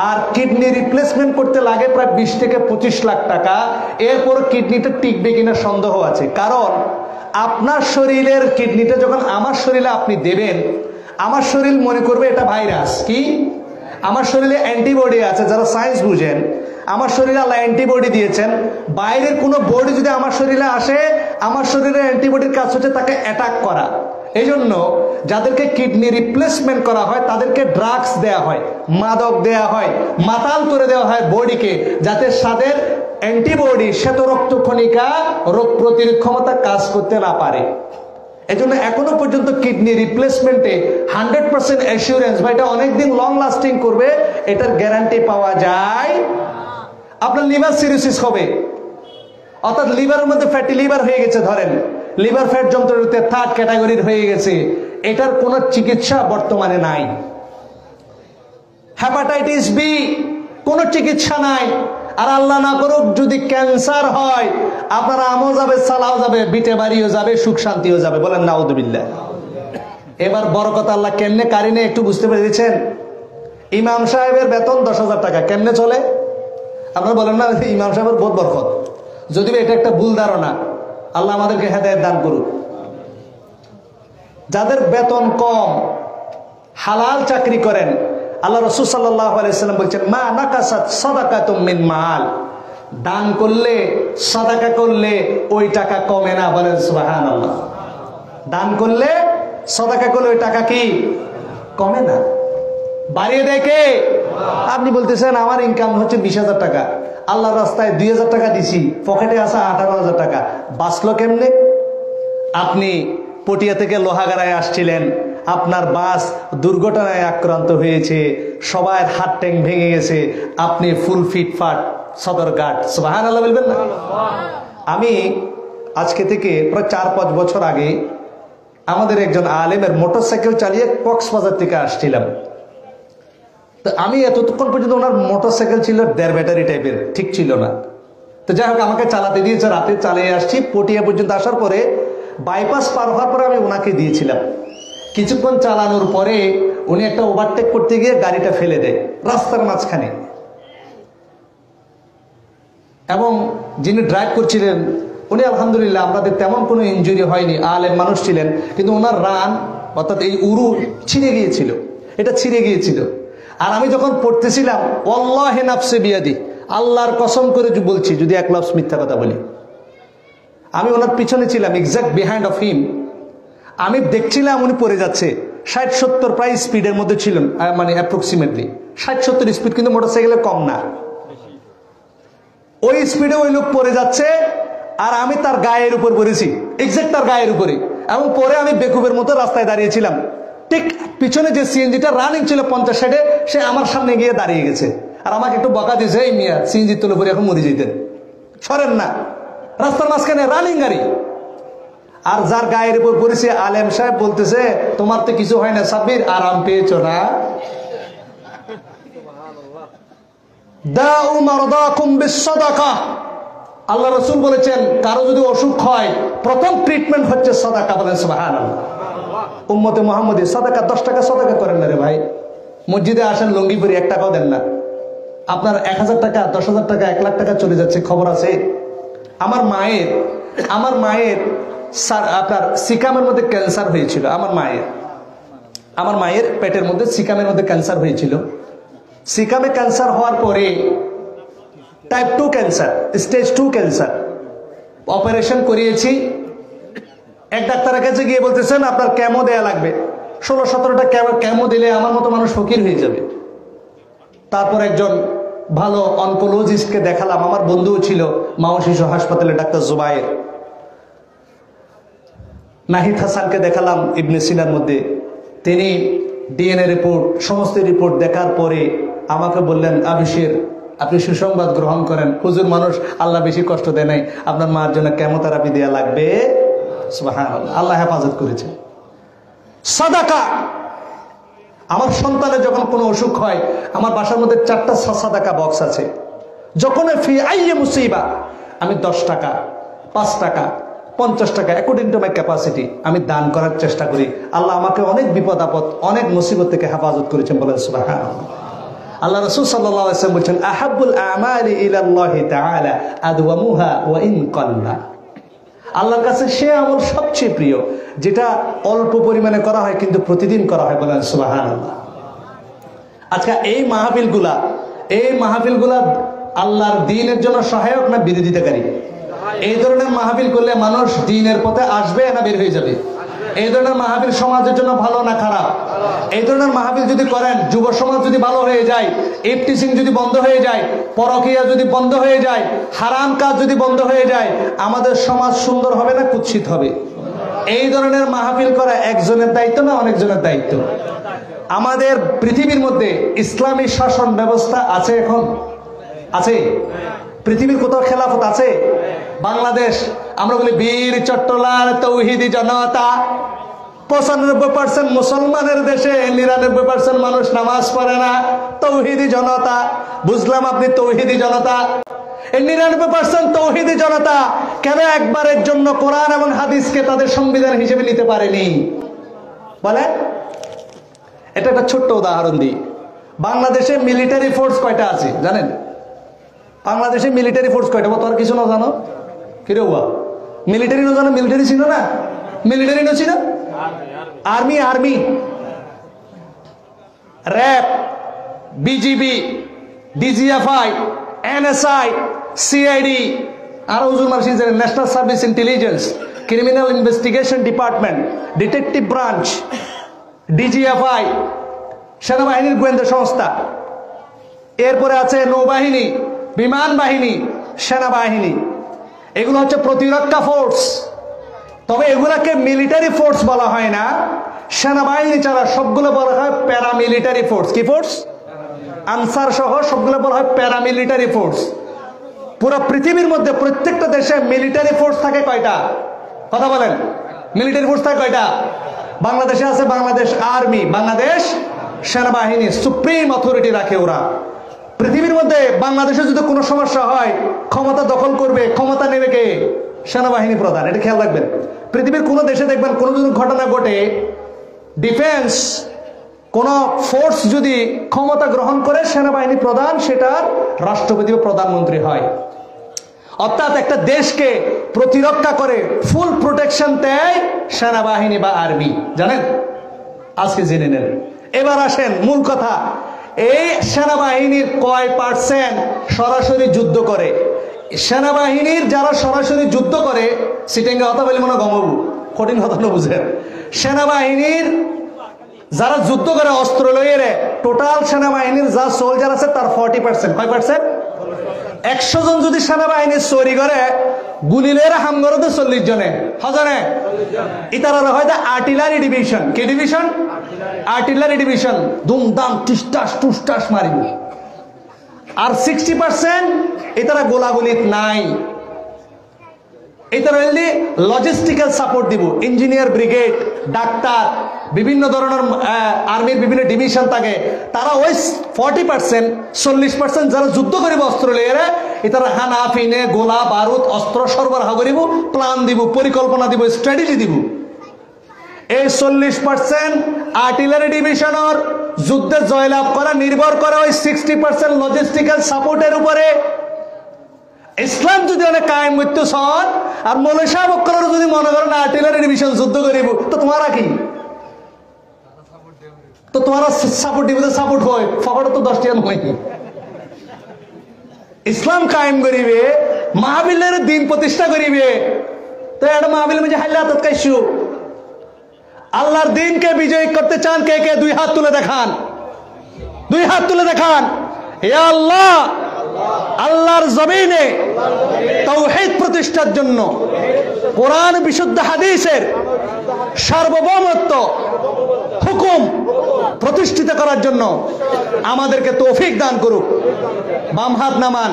আর কিডনি রিপ্লেসমেন্ট করতে লাগে প্রায় 20 থেকে 25 লাখ টাকা। এরপর কিডনিটা টিকবে কিনা সন্দেহ আছে। কারণ আপনার শরীরের কিডনিটা যখন আমার শরীরে আপনি দেবেন, আমার শরীর মনে করবে এটা ভাইরাস। কি? আমার শরীরে অ্যান্টিবডি আছে। যারা সায়েন্স বুঝেন, আমার শরীরে আল্লাহ অ্যান্টিবডি দিয়েছেন। বাইরের কোনো বডি যদি আমার শরীরে আসে, আমার শরীরের অ্যান্টিবডির কাজ হচ্ছে তাকে অ্যাটাক করা। এই জন্য যাদেরকে কিডনি রিপ্লেসমেন্ট করা হয় তাদেরকে ড্রাগস দেয়া হয়, মাদক দেয়া হয়, মাতাল করে দেওয়া হয় বডিকে, যাতে তাদের অ্যান্টিবডি, শ্বেত রক্ত কণিকা, রোগ প্রতিরোধ ক্ষমতা কাজ করতে না পারে। এজন্য এখনো পর্যন্ত কিডনি রিপ্লেসমেন্টে 100% অ্যাসিওরেন্স বা এটা অনেকদিন লং লাস্টিং করবে, এটার গ্যারান্টি পাওয়া যায়। আপনার লিভার সিরোসিস হবে, অর্থাৎ লিভারের মধ্যে ফ্যাটি লিভার হয়ে গেছে, ধরেন লিভার ফ্যাট যন্ত্রণাতে 3rd ক্যাটাগরির হয়ে গেছে, এটার কোনো চিকিৎসা বর্তমানে নাই। হেপাটাইটিস বি, কোনো চিকিৎসা নাই। আর আল্লাহ না করুক যদি ক্যান্সার হয়, আপনার আমও যাবে, সালাও যাবে, বিটে বাড়িও যাবে, সুখ শান্তিও যাবে। বলেন নাউযুবিল্লাহ। এবার বড় কথা, আল্লাহ কেমনে কারিনে একটু বুঝতে পেরেছেন? ইমাম সাহেবের বেতন 10,000 টাকা, কেমনে চলে? আপনারা বলেন না ইমাম সাহেবের বহুত বরকত। যদিও এটা একটা ভুল ধারণা, আল্লাহ আমাদেরকে হেদায়েত দান করুক। যাদের বেতন কম, হালাল চাকরি করেন, আল্লাহ রাসূল সাল্লাল্লাহু আলাইহি ওয়াসাল্লাম বলেছেন, মা নাকাসাত সাদাকাতুম মিন মাল। দান করলে, সাদাকা করলে ওই টাকা কমে না। বলেন সুবহানাল্লাহ। দান করলে, সাদাকা করলে ওই টাকা কি কমে না, বাড়িয়ে দেয় কে? আপনি বলতেছেন আমার ইনকাম হচ্ছে 20,000 টাকা, আল্লাহর রাস্তায় 2,000 টাকা দিছি, পকেটে আসা 18,000 টাকা, বাঁচলো কেমনে? আপনি পটিয়া থেকে লোহাগাড়ায় আসছিলেন, আপনার বাস দুর্ঘটনায় আক্রান্ত হয়েছে, সবার হাত ট্যাং ভেঙে গেছে, আপনি ফুল ফিটফাট সদরঘাট, সুবহানাল্লাহ বলবেন না? আমি আজকে থেকে প্রায় 4-5 বছর আগে আমাদের একজন আলেমের মোটরসাইকেল চালিয়ে কক্সবাজার থেকে আসছিলাম। তো আমি এতক্ষণ পর্যন্ত ওনার মোটরসাইকেল ছিল 1.5 ব্যাটারি টাইপের, ঠিক ছিল না। তো যাই হোক আমাকে চালাতে দিয়েছে, রাতে চালিয়ে আসছি। পটিয়া পর্যন্ত আসার পরে বাইপাস পার হওয়ার পরে আমি ওনাকে দিয়েছিলাম। কিছুক্ষণ চালানোর পরে উনি একটা ওভারটেক করতে গিয়ে গাড়িটা ফেলে দেয় রাস্তার মাঝখানে, এবং যিনি ড্রাইভ করছিলেন উনি আলহামদুলিল্লাহ আমাদের তেমন কোনো ইনজুরি হয়নি, আলেম মানুষ ছিলেন, কিন্তু ওনার রান অর্থাৎ এই উরু ছিঁড়ে গিয়েছিল, এটা ছিঁড়ে গিয়েছিল। আর আমি যখন পড়তেছিলাম, ওয়াল্লাহি নাফসি বিয়াদি, আল্লাহর কসম করে বলছি, যদি এক লফজ মিথ্যা কথা বলি, আমি ওনার পিছনে ছিলাম, এক্সাক্ট বিহাইন্ড অফ হিম। আমি দেখছিলাম উনি পড়ে যাচ্ছে 60-70 প্রায় স্পিডের মধ্যে ছিলেন, মানে অ্যাপ্রক্সিমেটলি 60-70 স্পিড, কিন্তু মোটরসাইকেলে কম না। ওই স্পিডে ওই লোক পড়ে যাচ্ছে, আর আমি তার গায়ের উপর পড়েছি, এক্সাক্ট তার গায়ের উপরে। এবং পরে আমি বেকুবের মতো রাস্তায় দাঁড়িয়েছিলাম, ঠিক পিছনে যে সিএনজিটা রানিং ছিল 50-60-এ, সে আমার সামনে গিয়ে দাঁড়িয়ে গেছে, আর আমাকে একটু বকা দিয়েছে, এই মিয়া সিএনজি তুলে পরে এখন মরে যেতেন, সরেন না, রাস্তার মাঝখানে রানিং গাড়ি। আর যার গায়ের উপর পড়েছে আলেম সাহেব বলতেছে, তোমার তো কিছু হয় না সাব্বির, আরাম পেয়েছো না? দাউ মারদাকুম বিসসাদাকা, আল্লাহ রাসূল বলেছেন কারো যদি অসুখ হয় প্রথম ট্রিটমেন্ট হচ্ছে সাদাকা। বলেন সুবহানাল্লাহ। উম্মতে মুহাম্মদী সাদাকা 10 টাকা সাদাকা করেন না রে ভাই। মসজিদে আসেন লুঙ্গি পরে 1 টাকাও দেন না, আপনার 1000 টাকা 10,000 টাকা 1 লাখ টাকা চলে যাচ্ছে, খবর আছে? আমার মায়ের আপনার সিকামের মধ্যে ক্যান্সার হয়েছিল। আমার মায়ের পেটের মধ্যে সিকামের মধ্যে ক্যান্সার হয়েছিল। সিকামে ক্যান্সার হওয়ার পরে type 2 cancer, stage 2 cancer, operation করিয়েছি। এক ডাক্তারের কাছে গিয়ে বলতেছেন আপনার কেমো দেয়া লাগবে, 16-17টা কেমো দিলে আমার মতো মানুষ ফকির হয়ে যাবে। তারপর একজন ভালো অনকোলজিস্টকে দেখালাম, আমার বন্ধুও ছিল মা ও শিশু হাসপাতালে, ডাক্তার জুবায়ের। নাহিদ হাসানকে দেখালাম ইবনে সিনার মধ্যে, তিনি ডিএনএ রিপোর্ট সমস্ত রিপোর্ট দেখার পরে আমাকে বললেন, আবিশির আপনি সুসংবাদ গ্রহণ করেন, হুজুর মানুষ আল্লাহ বেশি কষ্ট দেয় নাই, আপনার মার জন্য কেমোথেরাপি দেওয়া লাগবে। সুবহানাল্লাহ, আল্লাহ হেফাজত করেছে। সাদাকা, আমার সন্তানের যখন কোনো অসুখ হয়, আমার বাসার মধ্যে 4টা সাদাকা বক্স আছে। যখন ফি আইয়ে মুসিবা, আমি 10 টাকা 5 টাকা 50 টাকা অ্যাকর্ডিং টু মাই ক্যাপাসিটি আমি দান করার চেষ্টা করি। আল্লাহ আমাকে অনেক বিপদ আপদ, অনেক মুসিবত থেকে হেফাজত করেছেন। বলেন সুবহানাল্লাহ। আল্লাহ রাসূল সাল্লাল্লাহু আলাইহি ওয়াসাল্লাম বলেছেন, আহাব্বুল আমালি ইলাল্লাহি তাআলা আদওয়ামুহা ওয়া ইন কাল্লা। আল্লাহর কাছে সে আমল সবচেয়ে প্রিয় যেটা অল্প পরিমাণে করা হয় কিন্তু প্রতিদিন করা হয়। বলেন সুবহানাল্লাহ। আজকে এই মাহফিলগুলা আল্লাহর দ্বীনের জন্য সহায়ক না বিরোধিতাকারী? এই ধরনের মাহফিল করলে মানুষ দ্বীনের পথে আসবে না বের হয়ে যাবে? এই ধরনের মাহফিল সমাজের জন্য ভালো না খারাপ? এই ধরনের মাহফিল যদি করেন, যুব সমাজ যদি ভালো হয়ে যায়, ইফটিজিং যদি বন্ধ হয়ে যায়, পরকীয়া যদি বন্ধ হয়ে যায়, হারাম কাজ যদি বন্ধ হয়ে যায়, আমাদের সমাজ সুন্দর হবে না কুৎসিত হবে? এই ধরনের মাহফিল করা একজনের দায়িত্ব না অনেকজনের দায়িত্ব? আমাদের পৃথিবীর মধ্যে ইসলামী শাসন ব্যবস্থা আছে? এখন আছে? পৃথিবীর কোথাও খেলাফত আছে? বাংলাদেশ, আমরা বলি বীর চট্টলার তৌহিদি জনতা, 95% মুসলমানের দেশে 99% মানুষ নামাজ পড়ে না। তৌহিদি জনতা, বুঝলাম আপনি তৌহিদি জনতা। এই 99% তৌহিদি জনতা কেন একবারের জন্য কোরআন এবং হাদিসকে তাদের সংবিধান হিসেবে নিতে পারেনি? বলে, এটা একটা ছোট্ট উদাহরণ দিই। বাংলাদেশে মিলিটারি ফোর্স কয়টা আছে জানেন? বাংলাদেশে মিলিটারি ফোর্স কয়টা? তো আর কিছু না জানো? কিরে হুয়া মিলিটারি না জানো? মিলিটারি ছিল না? মিলিটারি না ছিল? Army, RAB, BGB, DGFI, NSI, CID, আর হুজুর মার্শি national service intelligence, criminal investigation department, detective branch, DGFI, সেনাবাহিনীর গোয়েন্দা সংস্থা। এরপরে আছে নৌবাহিনী, বিমান বাহিনী, সেনাবাহিনী। এগুলো হচ্ছে প্রতিরক্ষা ফোর্স। তবে এগুলাকে মিলিটারি ফোর্স বলা হয় না, সেনাবাহিনী ছাড়া সবগুলো বলা হয় প্যারামিলিটারি ফোর্স। কি ফোর্স? আনসার সহ সবগুলো বলা হয় প্যারামিলিটারি ফোর্স। পুরো পৃথিবীর মধ্যে প্রত্যেকটা দেশে মিলিটারি ফোর্স থাকে কয়টা? কথা বলেন, মিলিটারি ফোর্স থাকে কয়টা? বাংলাদেশে আছে বাংলাদেশ আর্মি, বাংলাদেশ সেনাবাহিনী, সুপ্রিম অথরিটি রাখে ওরা। পৃথিবীর মধ্যে বাংলাদেশে যদি কোনো সমস্যা হয়, ক্ষমতা দখল করবে, ক্ষমতা নেবে কে? সেনাবাহিনী প্রধান। এটা খেয়াল রাখবেন। পৃথিবীর কোনো দেশে দেখবেন কোনো যদি ঘটনা ঘটে, ডিফেন্স কোন ফোর্স যদি ক্ষমতা গ্রহণ করে, সেনাবাহিনী প্রধান সেটার রাষ্ট্রপতি বা প্রধানমন্ত্রী হয়। অর্থাৎ একটা দেশকে প্রতিরক্ষা করে ফুল প্রোটেকশন দেয় সেনাবাহিনী বা আর্মি। জানেন? আজকে জেনে নেন। এবার আসেন মূল কথা, এই সেনাবাহিনীর কয় পার্সেন্ট সরাসরি যুদ্ধ করে? সেনাবাহিনীর যারা সরাসরি যুদ্ধ করে, সিটেঙ্গা কথা বলি মনে গমবু কঠিন কথা না বুঝেন, সেনাবাহিনীর যারা যুদ্ধ করে অস্ত্র লইয়ে, টোটাল সেনাবাহিনীর যা সোলজার আছে তার 40%। কয় পার্সেন্ট? 100 জন যদি সেনাবাহিনীর চুরি করে, গুলিলের হামগরতে 40 জনে হজনে ইতারা হয়তো আর্টিলারি ডিভিশন। কি ডিভিশন? Artillery division. দুমদাম টিসটাস টুসটাস মারিব। আর 60% ইতারা গোলাগুলিত নাই। ইতারা লজিস্টিক্যাল সাপোর্ট দিব। ইঞ্জিনিয়ার ব্রিগেড, ডাক্তার, বিভিন্ন ধরনের আর্মির বিভিন্ন ডিভিশন থাকে, তারা ওই 40%, 40% যারা যুদ্ধ করিব অস্ত্র লিয়ে, এটারা হানা ফিনে গোলা বারুদ অস্ত্র সরবরাহ করিব, প্ল্যান দিব, পরিকল্পনা দিব, স্ট্র্যাটেজি দিব। এই 40% আর্টিলারি ডিভিশনের যুদ্ধে জয়লাভ করা নির্ভর করে ওই 60% লজিস্টিক্যাল সাপোর্টের উপরে। ইসলাম যদি অনেক কায়েম করতে সন আর মৌলভী সাহেব বক্করের যদি মনে করেন আর্টিলারি ডিভিশন যুদ্ধ করিব, তো তোমারা কি? তো তোমারা সাপোর্ট দিবে, সাপোর্ট হয় ফকড়ে তো 10 টাকা নয়। ইসলাম কায়েম করিবে, মাহফিলের দিন প্রতিষ্ঠা করিবে, তো একটা মাহফিল মধ্যে হাইলা তৎকাইছু। আল্লাহর দিনকে বিজয়ী করতে চান কে কে? 2 হাত তুলে দেখান, 2 হাত তুলে দেখান। হে আল্লাহ, আল্লাহর জমিনে তাওহীদ প্রতিষ্ঠার জন্য কোরআন বিশুদ্ধ হাদিসের সার্বভৌমত্ব হুকুম প্রতিষ্ঠিত করার জন্য আমাদেরকে তৌফিক দান করুক। বাম হাত নামান,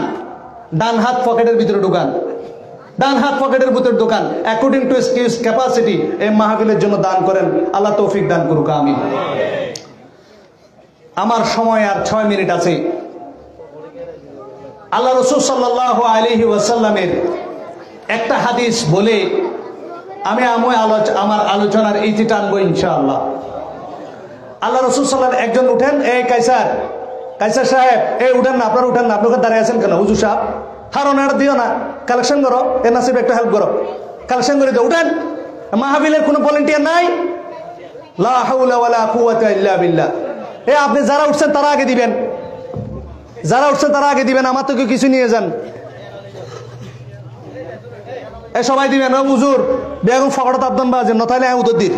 ডান হাত পকেটের ভিতরে ঢুকান, ডান হাত পকেটের ভিতরে ঢুকান। অ্যাকর্ডিং টু স্কিলস ক্যাপাসিটি এই মাহফিলের জন্য দান করেন। আল্লাহ তৌফিক দান করুক, আমিন। আমার সময় আর 6 মিনিট আছে। আল্লাহ রাসূল সাল্লাল্লাহু আলাইহি ওয়াসাল্লামের একটা হাদিস বলে আমি আমার আলোচনার ইতি টানবো ইনশাআল্লাহ। আল্লাহ রাসূল সাল্লাল্লাহু একজন উঠেন, এই কাইসার সাহেব, এই উঠেন না, আপনারা উঠেন না, আপনি ওখানে দাঁড়িয়ে আছেন কেন? হুজুর সাহেব হারন এটা দিও না, কালেকশন করো, এ নাসিব একটা হেল্প করো, কালেকশন করে দিও, উঠেন। মাহফিলের কোনো ভলান্টিয়ার নাই? লা হাওলা ওয়ালা কুওয়াতা ইল্লা বিল্লাহ। এ আপনি যারা উঠছেন তারা আগে দিবেন, যারা উঠছেন তারা আগে দিবেন, আমার থেকে কিছু নিয়ে যান। এ সবাই দিবেন। ও হুজুর বেগম ফকড়ত আবদান বাজে নতাইলে উত্তর দিন।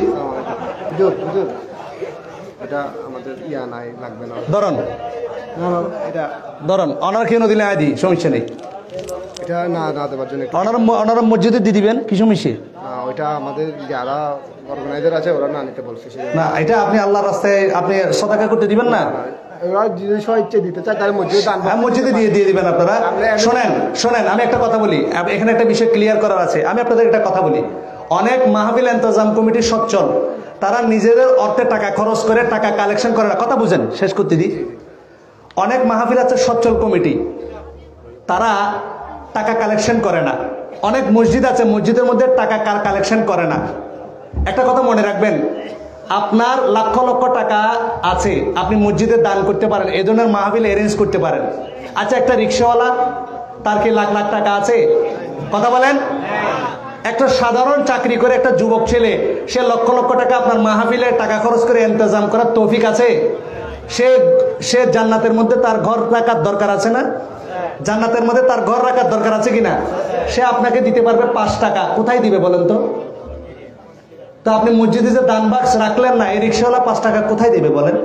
এটা আমাদের ইয়া নাই, লাগবে না। ধরন এটা ধরন অনার কেন দিলে আয় দি, সমস্যা নেই। এটা না দেওয়ার জন্য অনার মসজিদে দিয়ে দিবেন, কি সমস্যা? ওইটা আমাদের যারা অর্গানাইজার আছে ওরা না নিতে বলছে। না, এটা আপনি আল্লাহর রাস্তায় আপনি সদাকা করতে দিবেন না। ওরা যদি ইচ্ছে দিতে চায় তাহলে মসজিদে দান, মসজিদে দিয়ে দিবেন আপনারা। শোনেন আমি একটা কথা বলি, এখানে একটা বিষয় ক্লিয়ার করার আছে। আমি আপনাদের একটা কথা বলি, অনেক মাহফিল ইন্তজাম কমিটি সচ্ছল, তারা নিজেদের অর্থে টাকা খরচ করে টাকা কালেকশন করে না। কথা বুঝেন, শেষ করতে দিই। অনেক মাহফিল আছে সচ্ছল কমিটি, তারা টাকা কালেকশন করে না। অনেক মসজিদ আছে, মসজিদের মধ্যে টাকা কালেকশন করে না। একটা কথা মনে রাখবেন, আপনার লক্ষ লক্ষ টাকা আছে, আপনি মসজিদে দান করতে পারেন, এই ধরনের মাহফিল অ্যারেঞ্জ করতে পারেন। আচ্ছা, একটা রিক্সাওয়ালা, তার কি লাখ লাখ টাকা আছে? কথা বলেন। একটা সাধারণ চাকরি করে একটা যুবক ছেলে, সে লক্ষ লক্ষ টাকা আপনার মাহফিলে টাকা খরচ করে ইন্তজাম করার তৌফিক আছে? সে জান্নাতের মধ্যে তার ঘর রাখার দরকার আছে না? জান্নাতের মধ্যে তার ঘর রাখার দরকার আছে কিনা? সে আপনাকে দিতে পারবে 5 টাকা, কোথায় দিবে বলেন তো? তো আপনি মসজিদে যে দান বাক্স রাখলেন না, এই রিক্সাওয়ালা 5 টাকা কোথায় দিবে বলেন?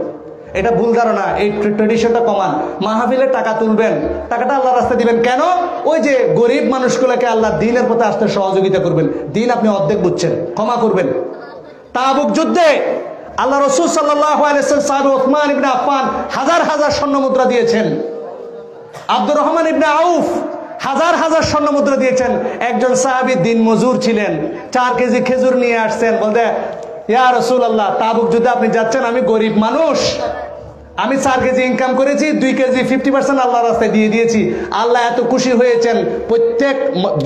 এটা ভুল ধারণা। এই ট্রেডিশনটা কমান। মাহফিলে টাকা তুলবেন, টাকাটা আল্লাহর রাস্তায় দিবেন। কেন? ওই যে গরিব মানুষগুলোকে আল্লাহ দ্বীনের পথে আসতে সহযোগিতা করবেন। দ্বীন আপনি অর্ধেক বুঝছেন, ক্ষমা করবেন। তাবুক যুদ্ধে আল্লাহ রাসূল সাল্লাল্লাহু আলাইহি ওয়াসাল্লাম সাহাবী উসমান ইবনে আফফান হাজার হাজার স্বর্ণ মুদ্রা দিয়েছেন। আব্দুর রহমান ইবনে আউফ হাজার হাজার স্বর্ণ মুদ্রা দিয়েছেন। একজন সাহাবী দিন মজুর ছিলেন, 4 কেজি খেজুর নিয়ে আসছেন, বলতে ইয়া রাসূলুল্লাহ, তাবুক যুদ্ধে আপনি যাচ্ছেন, আমি গরিব মানুষ, আমি 4 কেজি ইনকাম করেছি, 2 কেজি 50% আল্লাহর রাস্তায় দিয়ে দিয়েছি। আল্লাহ এত খুশি হয়েছেন, প্রত্যেক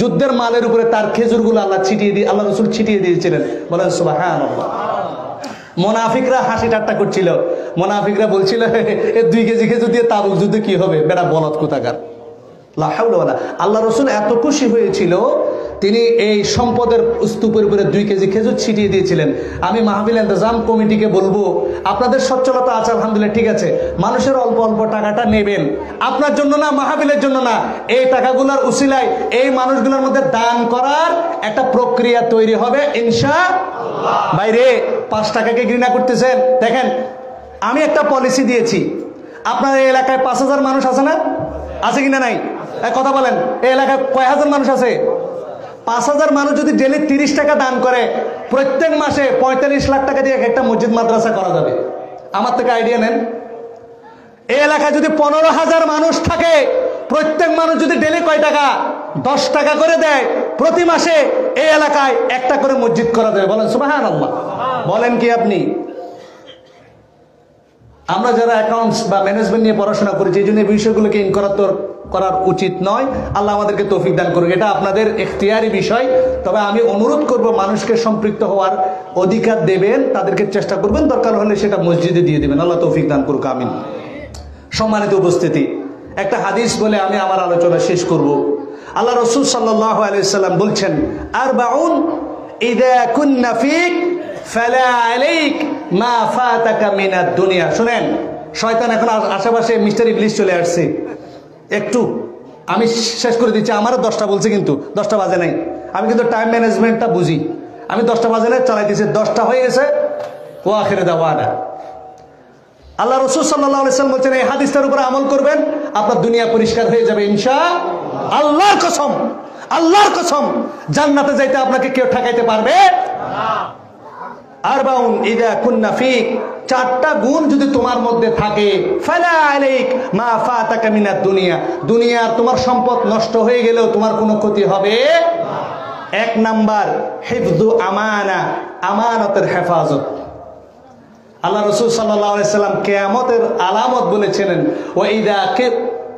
যুদ্ধের মালের উপরে তার খেজুরগুলো আল্লাহ রাসূল ছিটিয়ে দিয়েছিলেন। বলেন সুবহানাল্লাহ। মুনাফিকরা হাসি ঠাট্টা করছিল, মুনাফিকরা বলছিল, 2 কেজি খেজুর দিয়ে তাবুক যুদ্ধে কি হবে, বেটা বলদ কোথাকার। লা হাওলা ওয়ালা। আল্লাহ রাসূল এত খুশি হয়েছিল, তিনি এই সম্পদের স্তূপের উপরে 2 কেজি খেজুর ছিটিয়ে দিয়েছিলেন। আমি মাহফিল ইন্তজাম কমিটিকে বলবো, আপনাদের সচ্ছলতা আছে আলহামদুলিল্লাহ, ঠিক আছে, মানুষের অল্প অল্প টাকাটা নেবেন, আপনার জন্য না, মাহফিলের জন্য না, এই টাকাগুলোর উসিলায় এই মানুষগুলোর মধ্যে দান করার একটা প্রক্রিয়া তৈরি হবে ইনশাআল্লাহ। বাইরে 5 টাকাকে ঘৃণা করতেছেন। দেখেন, আমি একটা পলিসি দিয়েছি, আপনার এই এলাকায় 5000 মানুষ আছে না, আছে কিনা নাই, কথা বলেন, এই এলাকায় কয় হাজার মানুষ আছে? 5000 মানুষ যদি ডেলি 30 টাকা দান করে, প্রত্যেক মাসে 45 লাখ টাকা দিয়ে একটা মসজিদ মাদ্রাসা করা যাবে। আমার থেকে আইডিয়া নেন। এই এলাকায় যদি 15,000 মানুষ থাকে, প্রত্যেক মানুষ যদি ডেলি কয় টাকা, 10 টাকা করে দেয়, প্রতি মাসে এই এলাকায় একটা করে মসজিদ করা যাবে। বলেন সুবহানাল্লাহ। বলেন কি আপনি? আমরা যারা অ্যাকাউন্টস বা ম্যানেজমেন্ট নিয়ে পড়াশোনা করেছি, এই জন্য এই বিষয়গুলোকে ইনকরার করার উচিত নয়। আল্লাহ আমাদেরকে তৌফিক দান করুক। এটা আপনাদের ইখতিয়ারি বিষয়, তবে আমি অনুরোধ করব মানুষকে সম্পৃক্ত হওয়ার অধিকার দেবেন, তাদেরকে চেষ্টা করবেন, দরকার হলে সেটা মসজিদে দিয়ে দেবেন। আল্লাহ তৌফিক দান করুক, আমিন। সম্মানিত উপস্থিতি, একটা হাদিস বলে আমি আমার আলোচনা শেষ করব। আল্লাহ রাসূল সাল্লাল্লাহু আলাইহি ওয়াসাল্লাম বলছেন, আরবাউন ইযা কুন্না ফিক ফালা আলাইক মা ফাতাকা মিনাদ দুনিয়া। শুনেন, শয়তান এখন আশেপাশে মিস্টার ইবলিস চলে আসছে। একটু আমি শেষ করে দিচ্ছি, আমারও 10টা বলছে, কিন্তু 10টা বাজে নাই। আমি কিন্তু টাইম ম্যানেজমেন্টটা বুঝি। আমি 10টা বাজে নাই চালাইতেছি, 10টা হয়ে গেছে। ও আখিরে দাওয়ানা। আল্লাহ রাসূল সাল্লাল্লাহু আলাইহি ওয়াসাল্লাম বলছেন, এই হাদিসটার উপরে আমল করবেন, আপনার দুনিয়া পরিষ্কার হয়ে যাবে ইনশাআল্লাহ। আল্লাহর কসম, আল্লাহর কসম, জান্নাতে যাইতে আপনাকে কেউ ঠকাইতে পারবে না। আরবাউন ইযা কুন্না ফিক, 4টা গুণ যদি তোমার মধ্যে থাকে, ফালা আলাইক মা ফাতাকা মিনাদ দুনিয়া, দুনিয়ার তোমার সম্পদ নষ্ট হয়ে গেলেও তোমার কোনো ক্ষতি হবে না। 1 নাম্বার, হিফযু আমানা, আমানতের হেফাজত। আল্লাহ রাসূল সাল্লাল্লাহু আলাইহি সাল্লাম কিয়ামতের আলামত বলেছিলেন,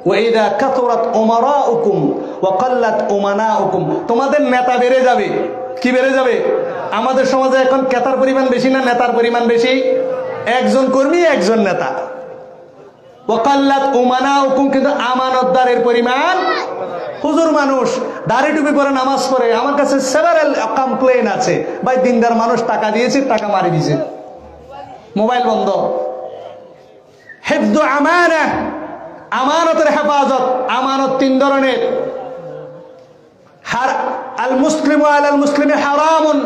ওয়াইদা কাথরাত উমারাউকুম ওয়া কাল্লাত উমানাউকুম, তোমাদের নেতা বেড়ে যাবে। কি বেড়ে যাবে? আমাদের সমাজে এখন ক্রেতার পরিমাণ বেশি না নেতার পরিমাণ বেশি? একজন কর্মী একজন নেতা। ওয়া কাল্লাত উমানাউকুম, কিন্তু আমানতদারের পরিমাণ, হুজুর মানুষ দাড়ি টুপি পরে নামাজ পড়ে, আমার কাছে সেভারাল কমপ্লেইন আছে, ভাই দিনদার মানুষ টাকা দিয়েছে, টাকা মারি দিয়েছে, মোবাইল বন্ধ। হিফযু আমানা, আমানতের হেফাজত। আমানত 3 ধরনের। আল মুসলিমু আলাল মুসলিমি হারামুন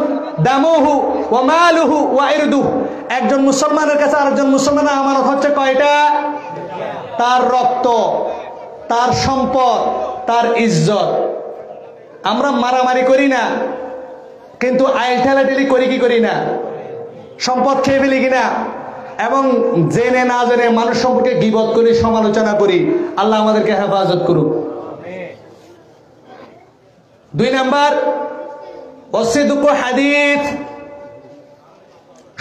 দামুহু ওয়া মালুহু ওয়া ইরদুহু। একজন মুসলমানের কাছে আরেকজন মুসলমানের আমানত হচ্ছে কয়টা? তার রক্ত, তার সম্পদ, তার ইজ্জত। আমরা মারামারি করি না, কিন্তু আইল ঠেলাঠেলি করি কি করি না? সম্পদ খেয়ে ফেলি কিনা? এবং জেনে না জেনে মানুষ সম্পর্কে গীবত করি, সমালোচনা করি। আল্লাহ আমাদেরকে হেফাজত করুক। 2 নাম্বার, ওয়াসিদুকু হাদিস,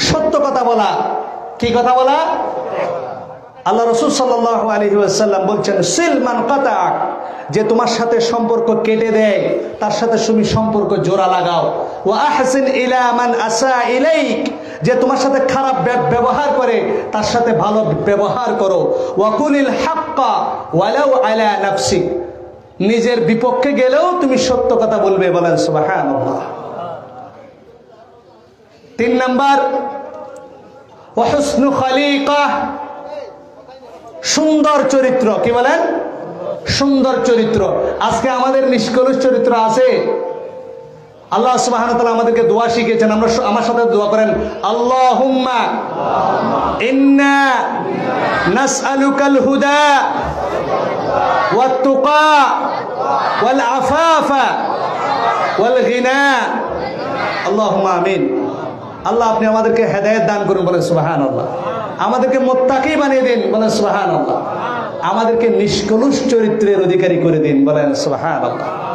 সত্য কথা বলা। কি কথা বলা? আল্লাহ রাসূল সাল্লাল্লাহু আলাইহি ওয়াসাল্লাম বলছেন, সিল মান কাতাক, যে তোমার সাথে সম্পর্ক কেটে দেয় তার সাথে তুমি সম্পর্ক জোড়া লাগাও। ওয়া আহসিন ইলা মান আসা ইলাইক, যে তোমার সাথে খারাপ ব্যবহার করে তার সাথে ভালো ব্যবহার করো। ওয়া কুলিল হাক্কা ওয়ালাউ আলা নাফসিক, নিজের বিপক্ষে গেলেও তুমি সত্য কথা বলবে। বলেন সুবহানাল্লাহ। 3 নাম্বার, ওয়া হুসনু খালিকা, সুন্দর চরিত্র। কি বলেন? সুন্দর চরিত্র। আজকে আমাদের নিষ্কলুষ চরিত্র আছে। আল্লাহ সুবহানাহু ওয়া তাআলা আমাদেরকে দোয়া শিখিয়েছেন, আমরা আমার সাথে দোয়া করেন, আল্লাহুম্মা ইন্না নাসআলুকাল হুদা ওয়াত তুকা ওয়াল আফাফা ওয়াল গিনা। আল্লাহুম্মা আমিন। আল্লাহ আপনি আমাদেরকে হেদায়েত দান করুন, বলেন সুবহানাল্লাহ। আমাদেরকে মুত্তাকি বানিয়ে দিন, বলেন সুবহানাল্লাহ। আমাদেরকে নিষ্কলুষ চরিত্রের অধিকারী করে দিন, বলেন সুবহানাল্লাহ।